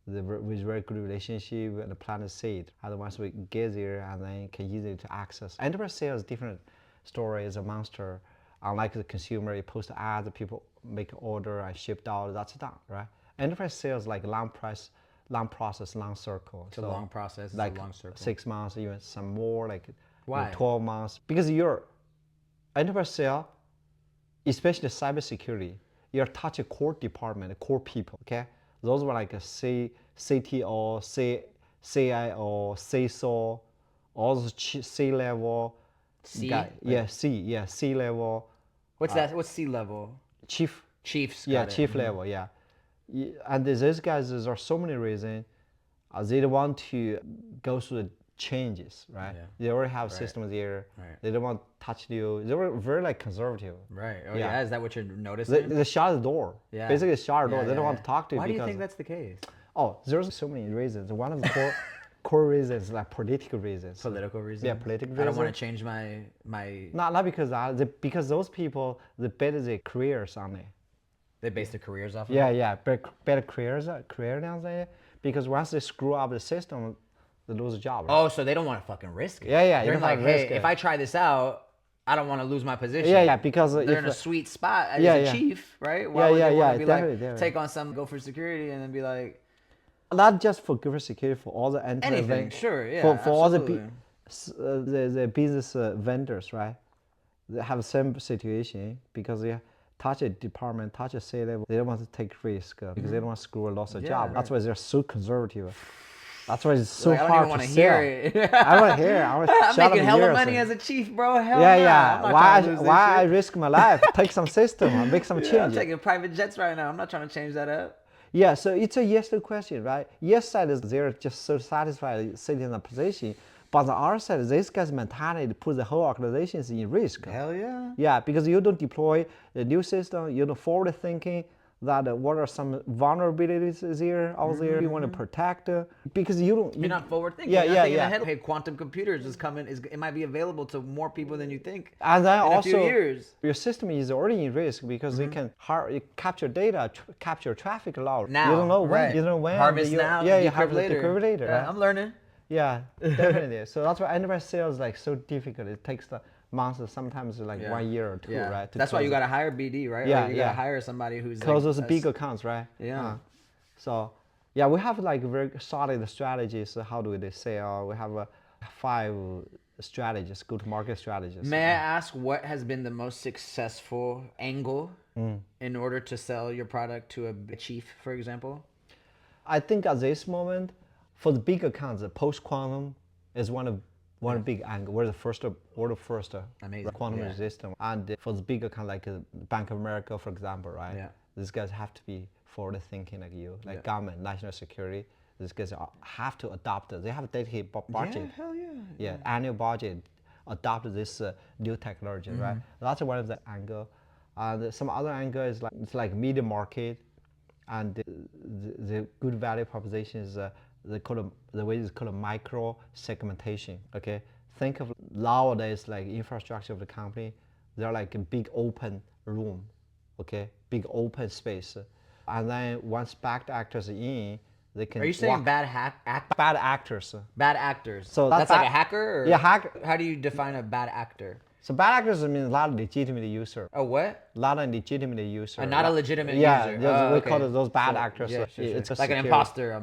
with very good relationship and plant the seed. Otherwise, we get there and then can easily to access. Enterprise sales different story is a monster. Unlike the consumer, you post ads, people make an order and shipped out, that's done, right? Enterprise sales like long process, long circle. It's a long process, it's like a long circle. 6 months, even some more, like Why? 12 months. Because your enterprise sale, especially cybersecurity, you're touching core department, core people, okay? Those were like a CTO, CIO, CISO, all those C-level. C? C-level. What's that? What's C-level? Chiefs. Got it. Chief level, yeah. And those guys, there are so many reasons. They don't want to go through the changes, right? Yeah. They already have systems there. Right. They don't want to touch you. They were very like conservative. Right. Oh yeah. Is that what you're noticing? They shut the door. Yeah. Basically, shut the door. They don't want to talk to you. Why do you think that's the case? Oh, there's so many reasons. One of the core, core reasons like political reasons. Political reasons. Yeah, political reasons. I don't want to change my. Not because that. Because those people they build their careers on it. They base their careers off of Yeah, it? yeah, better career down there. Because once they screw up the system, they lose a job. Right? Oh, so they don't want to fucking risk it. Yeah, yeah. They're You like, don't hey, risk it. if I try this out, I don't want to lose my position. Yeah, yeah, because they're in a sweet spot as a chief, right? Why would they want to be definitely. take on some Gopher Security and then be like, not just for Gopher Security, for all the anything, sure, yeah, for all absolutely. the business vendors, right? They have the same situation because they touch a department, touch a C level, they don't want to take risk because they don't want to screw a loss of job. Right. That's why they're so conservative. That's why it's so like, hard to sell. Hear it. I want to hear it. I want to I'm making hella money as a chief, bro. Hell yeah. Nah. Why I risk my life? Take some system and make some change. I'm taking private jets right now. I'm not trying to change that up. Yeah, so it's a yes to question, right? Yes side is they're just so satisfied sitting in the position. But the other side, this guy's mentality put the whole organization in risk. Hell yeah. Yeah, because you don't deploy a new system, you don't forward thinking that what are some vulnerabilities here, out there you want to protect. Because you don't... You're not forward thinking. Yeah, you're yeah, thinking yeah. ahead. Hey, quantum computers is coming. It might be available to more people than you think. And then in also, a few years. Your system is already in risk because they can capture data, capture traffic log. Now, you don't know when. Right. You don't know when. Harvest now, yeah, you decrypt have later. Decrypt later. Yeah, Right? I'm learning. Yeah, definitely. So that's why enterprise sales is like so difficult. It takes the months, sometimes like 1 year or two, right? That's why you got to hire BD, right? Yeah, or you got to hire somebody who's close like, those big accounts, right? Yeah. So, yeah, we have like very solid strategies. How do we sell? We have 5 strategies, go-to-market strategies. May I ask what has been the most successful angle in order to sell your product to a chief, for example? I think at this moment, for the big accounts, the post-quantum is one big angle. We're the first Amazing. quantum resistant. And for the big account like Bank of America, for example, right? Yeah. These guys have to be forward thinking like you, like government, national security. These guys have to adopt it. They have a dedicated budget. Yeah, hell yeah. Yeah, annual budget, adopt this new technology, right? That's one of the angle. And some other angle is like it's like media market, and the good value proposition is the way it's called micro segmentation. Okay, think of nowadays like infrastructure of the company, they're like a big open room, okay, big open space, and then once bad actors in, they can. Are you saying bad actors? Bad actors. So that's like a hacker? Or yeah, hacker. How do you define a bad actor? So bad actors means a lot of legitimate user. Oh, what? A lot of legitimate user. Not a legitimate user. Yeah, we call it those bad actors. Yeah, So it's like an imposter.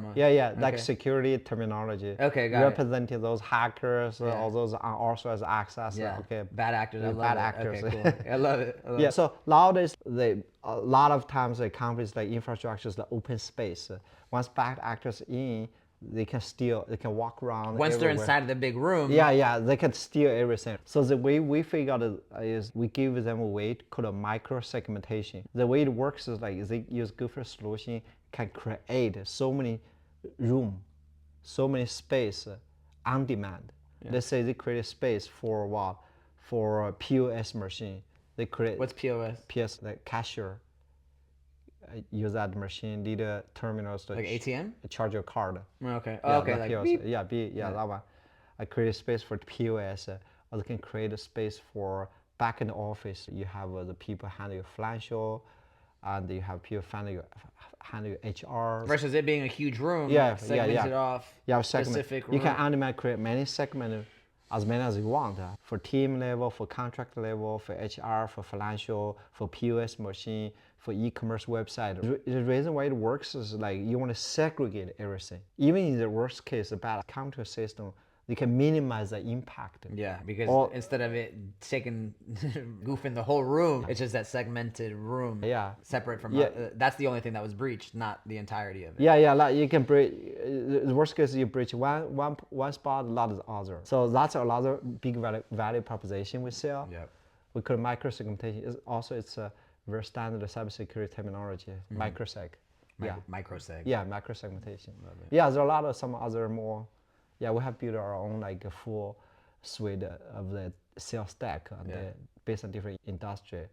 Like security terminology. Okay, got representing those hackers, all those unauthorized access. Yeah. Okay. Bad actors. I love bad it. actors. Okay, cool. I love it. Yeah. So nowadays, a lot of times the companies like infrastructures, the open space. Once bad actors in, they can walk around. Once they're everywhere. inside the big room. Yeah, they can steal everything. So the way we figure out is we give them a way called a micro segmentation. The way it works is like they use Gopher solution can create so many room, so many space on demand. Yeah. Let's say they create a space for what? For a POS machine. They create. What's POS? POS, like cashier. Use that machine, need terminals to like ATM? Charge your card. Okay. Yeah, okay. Like POS. beep. Yeah, that one. I create a space for POS, or they can create a space for back in the office. You have the people handle your financial, and you have people handle your HR. Versus it being a huge room. Segmented off. Yeah, specific room. You can animate, create many segments, as many as you want. For team level, for contract level, for HR, for financial, for POS machine, for e-commerce website. The reason why it works is like you want to segregate everything. Even in the worst case, a bad counter system, you can minimize the impact. Yeah, because instead of it taking goofing the whole room, it's just that segmented room. Yeah. Separate from. That's the only thing that was breached, not the entirety of it. Yeah. Like you can breach. The worst case you breach one spot, a lot of the other. So that's another big value proposition we sell. Yep. We call it micro segmentation. It's a very standard cybersecurity terminology. Microseg. Microseg. Yeah, micro segmentation. Yeah, there are a lot of some other more. Yeah, we have built our own like a full suite of the sales stack and based on different industry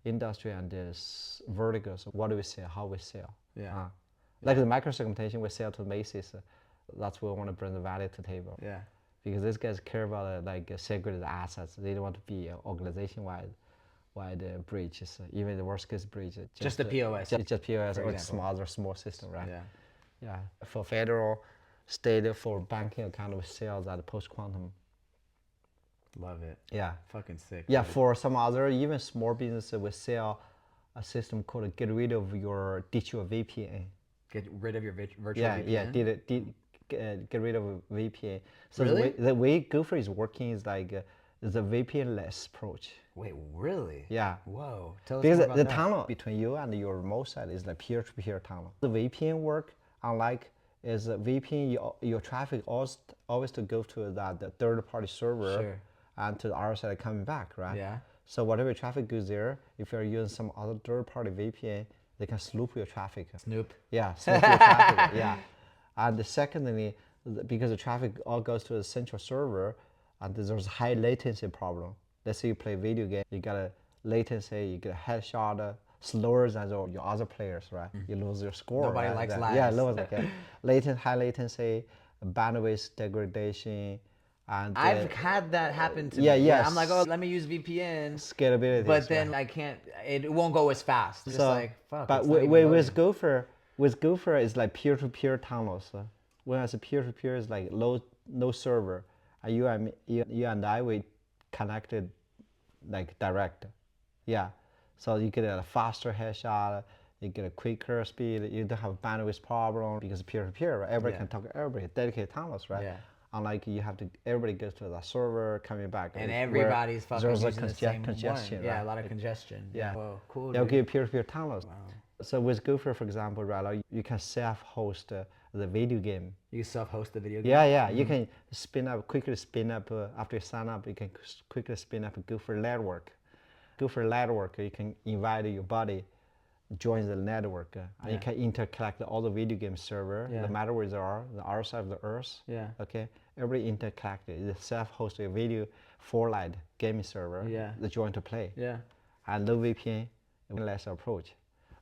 and verticals. What do we sell? How we sell? Yeah. Like the micro segmentation, we sell to Macy's. That's where we want to bring the value to the table. Yeah. Because these guys care about like segregated assets. They don't want to be organization-wide breaches, even the worst case breach. Just the POS. Just POS or small system, right? Yeah. Yeah. For federal, state, for banking account, we sell that post-quantum. Love it. Yeah. Fucking sick. Yeah, for some other, even small business, we sell a system called get rid of your digital VPN. Get rid of your virtual VPN? Yeah, get rid of VPN. So really? the way Gopher is working is like is a VPN-less approach. Wait, really? Yeah. Whoa. Tell us because more about the that. tunnel between you and your remote site is like peer-to-peer tunnel. The VPN work, unlike is a VPN, your traffic always to go to the third-party server. Sure. And to the other side coming back, right? Yeah. So whatever traffic goes there, if you're using some other third-party VPN, they can snoop your traffic. Snoop. Yeah, snoop your traffic. Yeah. And secondly, because the traffic all goes to the central server, and there's a high latency problem. Let's say you play video game, you got a latency, you get a headshot slower than your other players, right? You lose your score. Nobody right? likes lags. Yeah, high latency, bandwidth degradation. And I've had that happen to me. Yes. I'm like, oh, let me use VPN. Scalability. But then I can't, it won't go as fast. It's like, fuck. But with Gopher, it's like peer-to-peer tunnels. Whereas peer-to-peer is like no server. And you and I, we connected like direct. Yeah. So you get a faster headshot, you get a quicker speed, you don't have bandwidth problem because peer-to-peer, right? Everybody can talk to everybody, dedicated tunnels, right? Yeah. Unlike everybody goes to the server, coming back. And everybody's fucking using the same congestion, one. right? Yeah, a lot of congestion. Yeah. Whoa, cool. They'll Dude. give peer-to-peer tunnels. Wow. So with Gopher, for example, right, you can self-host the video game. You self-host the video game? Yeah. You can quickly spin up, after you sign up, you can quickly spin up a Gopher network. Gopher network, you can invite your buddy, join the network, and you can interconnect all the video game server, no matter where they are, the other side of the earth. Yeah. Okay. Everybody interconnected. It's self-hosted video for-light gaming server. Yeah. The join to play. Yeah. And low VPN, less approach.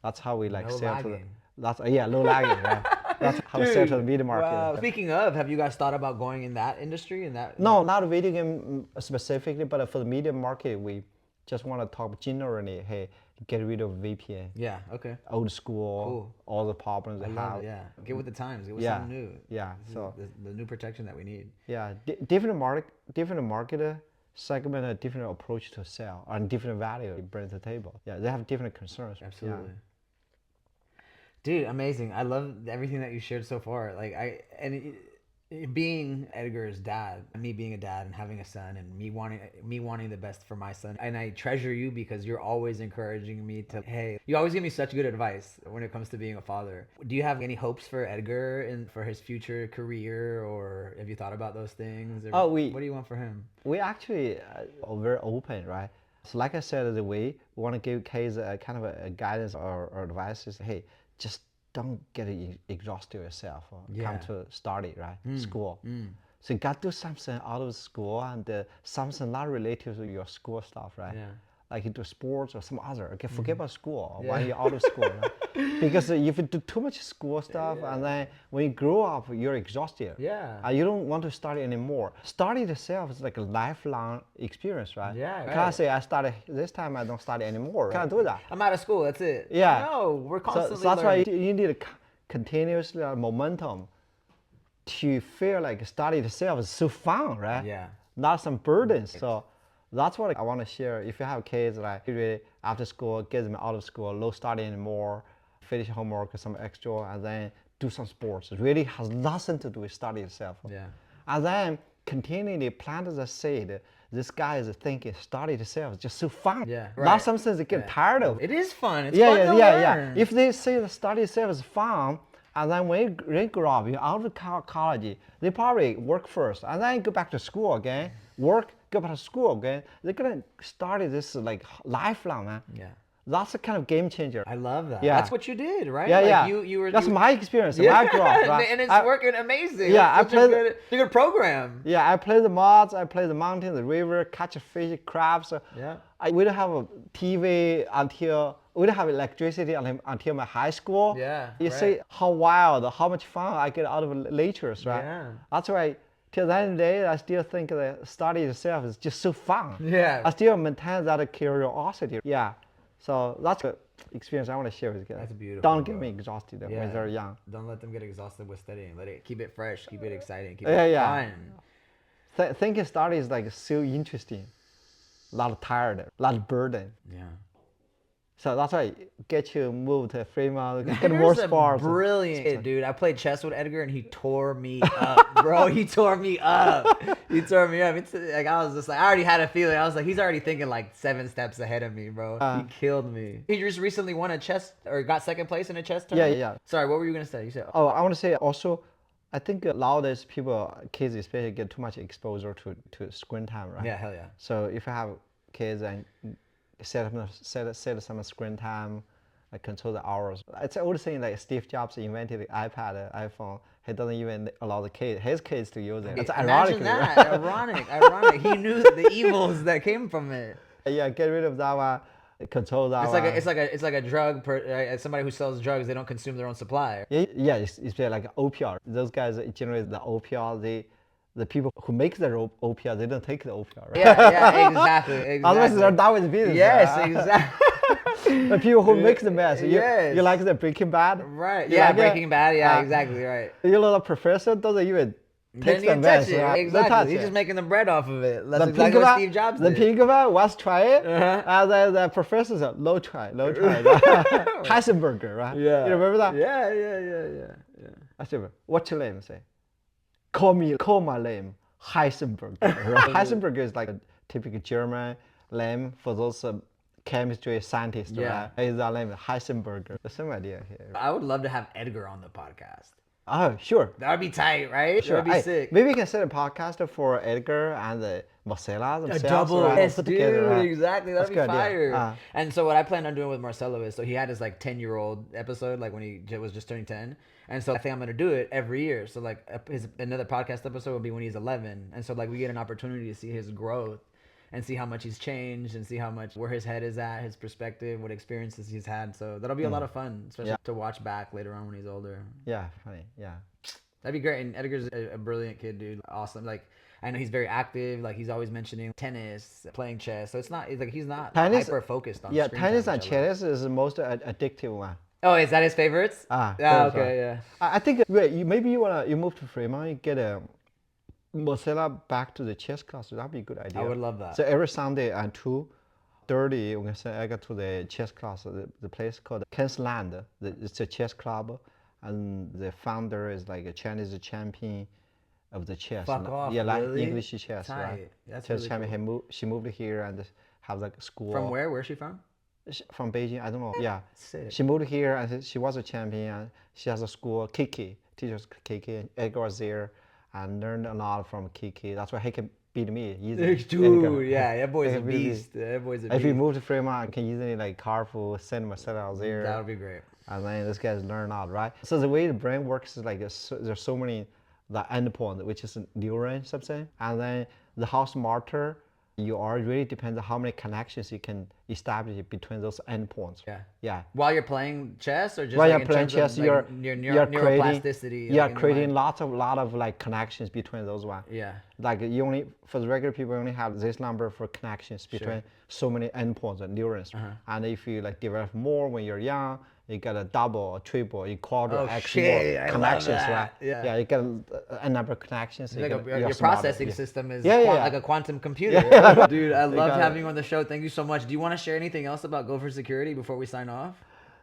That's how we like sell to the. Low lagging. Right? That's how we sell to the media market. Wow. Speaking of, have you guys thought about going in that industry? No, not a video game specifically, but for the media market, we just want to talk generally. Hey, get rid of VPN. Yeah. Okay. Old school. Cool. All the problems they have. Yeah. Get with the times. Get with something new. Yeah. So the new protection that we need. Yeah. Different market segment, a different approach to sell, and different value you bring to the table. Yeah. They have different concerns. Absolutely. Yeah. Dude, amazing. I love everything that you shared so far. Being Edgar's dad, me being a dad and having a son, and me wanting the best for my son, and I treasure you because you're always encouraging me to. Hey, you always give me such good advice when it comes to being a father. Do you have any hopes for Edgar and for his future career, or have you thought about those things? Or what do you want for him? We actually are very open, right? So, like I said, the way we want to give kids a kind of a guidance or advice is, hey, just don't get exhausted yourself or come to study, right? School. So you got to do something out of school and something not related to your school stuff, right? Yeah. Like you do sports or some other. Okay, forget about school when you're out of school, right? Because if you do too much school stuff and then when you grow up, you're exhausted. Yeah. You don't want to study anymore. Study itself is like a lifelong experience, right? Yeah. Right. Can't say I study this time, I don't study anymore. Right? Can't do that. I'm out of school. That's it. Yeah. No, we're constantly so that's learning. why you need a continuous momentum to feel like study itself is so fun, right? Yeah. Not some burdens. So that's what I want to share. If you have kids, like really after school, get them out of school, no study anymore, finish homework, some extra, and then do some sports. It really has nothing to do with study itself. Yeah. And then continually plant the seed. This guy is thinking study itself is just so fun. Yeah. Right. Not something they get tired of. It is fun. It's fun to learn. If they say the study itself is fun, and then when they grow up, you're out of college, they probably work first, and then go back to school again, work, go back to school again. They're gonna study this like lifelong, man. Yeah. That's a kind of game changer. I love that. Yeah. That's what you did, right? Yeah, You were. That's my experience. Yeah. When I grew up, right? And it's working amazing. Yeah, I played a good program. Yeah, I play the mods. I play the mountain, the river, catch a fish, crabs. Yeah. we don't have a TV until, we don't have electricity until my high school. Yeah, You right. see how wild, how much fun I get out of lectures, right? Yeah. That's why, till the end of the day, I still think the study itself is just so fun. Yeah. I still maintain that curiosity. Yeah. So that's the experience I want to share with you guys. That's beautiful, Don't get bro. me exhausted Yeah. when they're young. Don't let them get exhausted with studying. Keep it fresh, keep it exciting, keep Yeah, it yeah. fun. Thinking study is like so interesting. A lot of tired, a lot of burden. Yeah. So that's why get you moved to Fremont, get Edgar's more a sports. brilliant kid, dude. I played chess with Edgar and he tore me up, bro. He tore me up. He tore me up. It's like I was just like, I already had a feeling. I was like, he's already thinking like 7 steps ahead of me, bro. He killed me. He just recently won a chess or got second place in a chess tournament. Yeah. Sorry, what were you gonna say? You said, Oh, I want to say also, I think nowadays kids especially get too much exposure to screen time, right? yeah, hell yeah. So if you have kids and set some screen time, like control the hours. It's an old thing like Steve Jobs invented the iPad, iPhone. He doesn't even allow his kids to use it. It's Imagine ironic. that. Right? Ironic. He knew the evils that came from it. Yeah, get rid of that one. Control that one. It's like a drug. Somebody who sells drugs, they don't consume their own supply. Yeah, it's like opioid. Those guys generate the opioid. The people who make the opioid, they don't take the opioid, right? Yeah, exactly. Otherwise, they're done with business. Yes, right? Exactly. The people who make the mess. You like the Breaking Bad? Right. You Yeah, like Breaking Bad. Yeah, exactly. Right. You know, the professor doesn't even take the Didn't mess. touch it. Right? Exactly. He's just making the bread off of it. That's The exactly what pink Steve Jobs the did. pink one wants to try it, and then the professor said, low try. Heisenberger, right? Yeah. You remember that? Yeah. I said, what's your name? Say, call my name Heisenberger. Right? Heisenberger is like a typical German name for those chemistry scientists, Yeah. right? Is that name Heisenberger? The same idea here. I would love to have Edgar on the podcast. Oh, sure. That would be tight, right? Sure. That would be sick. Maybe we can set a podcast for Edgar and Marcella themselves. A double, right? yes, Put dude, together, right? exactly. That'd be That's good, fire. yeah. And so what I planned on doing with Marcelo is, so he had his like 10-year-old episode, like when he was just turning 10. And so I think I'm gonna do it every year. So like another podcast episode will be when he's 11. And so like we get an opportunity to see his growth and see how much he's changed and see where his head is at, his perspective, what experiences he's had. So that'll be a lot of fun, especially to watch back later on when he's older. Yeah, funny. Yeah. That'd be great. And Edgar's a brilliant kid, dude. Awesome. Like, I know he's very active. Like, he's always mentioning tennis, playing chess. So it's like he's not hyper focused on. Yeah, screen tennis time, and chess is the most addictive one. Oh, is that his favorites? Yeah. Okay. Yeah. I think maybe you move to Fremont, you get a Marcella back to the chess class. That'd be a good idea. I would love that. So every Sunday at 2:30, we're gonna say I go to the chess class. The place called Kingsland. It's a chess club, and the founder is like a Chinese champion of the chess. Fuck off, yeah, like really? English chess, Tight. right? That's chess really champion. cool. She moved here and have like a school. From where? Where's she from? From Beijing, I don't know. Yeah, Sick. she moved here and she was a champion. She has a school, Kiki, teachers Kiki. Edgar was there and learned a lot from Kiki. That's why he can beat me easily. Dude, yeah, that boy's a beast. That boy's a beast. If he moved to Fremont, I can easily like carpool, send myself out there. That would be great. And then this guy's learn out, right? So the way the brain works is like there's so many the endpoint, which is neuron, something, and then the how smarter you are really depends on how many connections you can establish between those endpoints. Yeah. While you're playing chess, or just while like you're playing chess, you're neuroplasticity. You're creating lot of like connections between those ones. Yeah. Like you only for the regular people you only have this number for connections between so many endpoints and neurons. And if you like develop more when you're young, you got a double, a triple, you quarter, X more connections, right? Yeah. You get a number of connections. Like your processing system is like a quantum computer. Dude, I loved having you on the show. Thank you so much. Do you want to share anything else about Gopher Security before we sign off?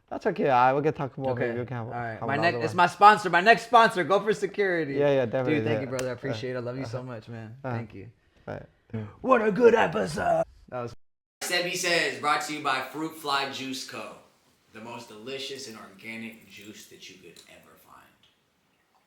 That's okay. I will get talk more. Okay. Maybe we can have, all right. have It's my sponsor. My next sponsor, Gopher Security. Yeah, definitely. Dude, thank you, brother. I appreciate it. I love you so much, man. Thank you. Right. What a good episode. That was Sebisays, brought to you by Fruit Fly Juice Co. The most delicious and organic juice that you could ever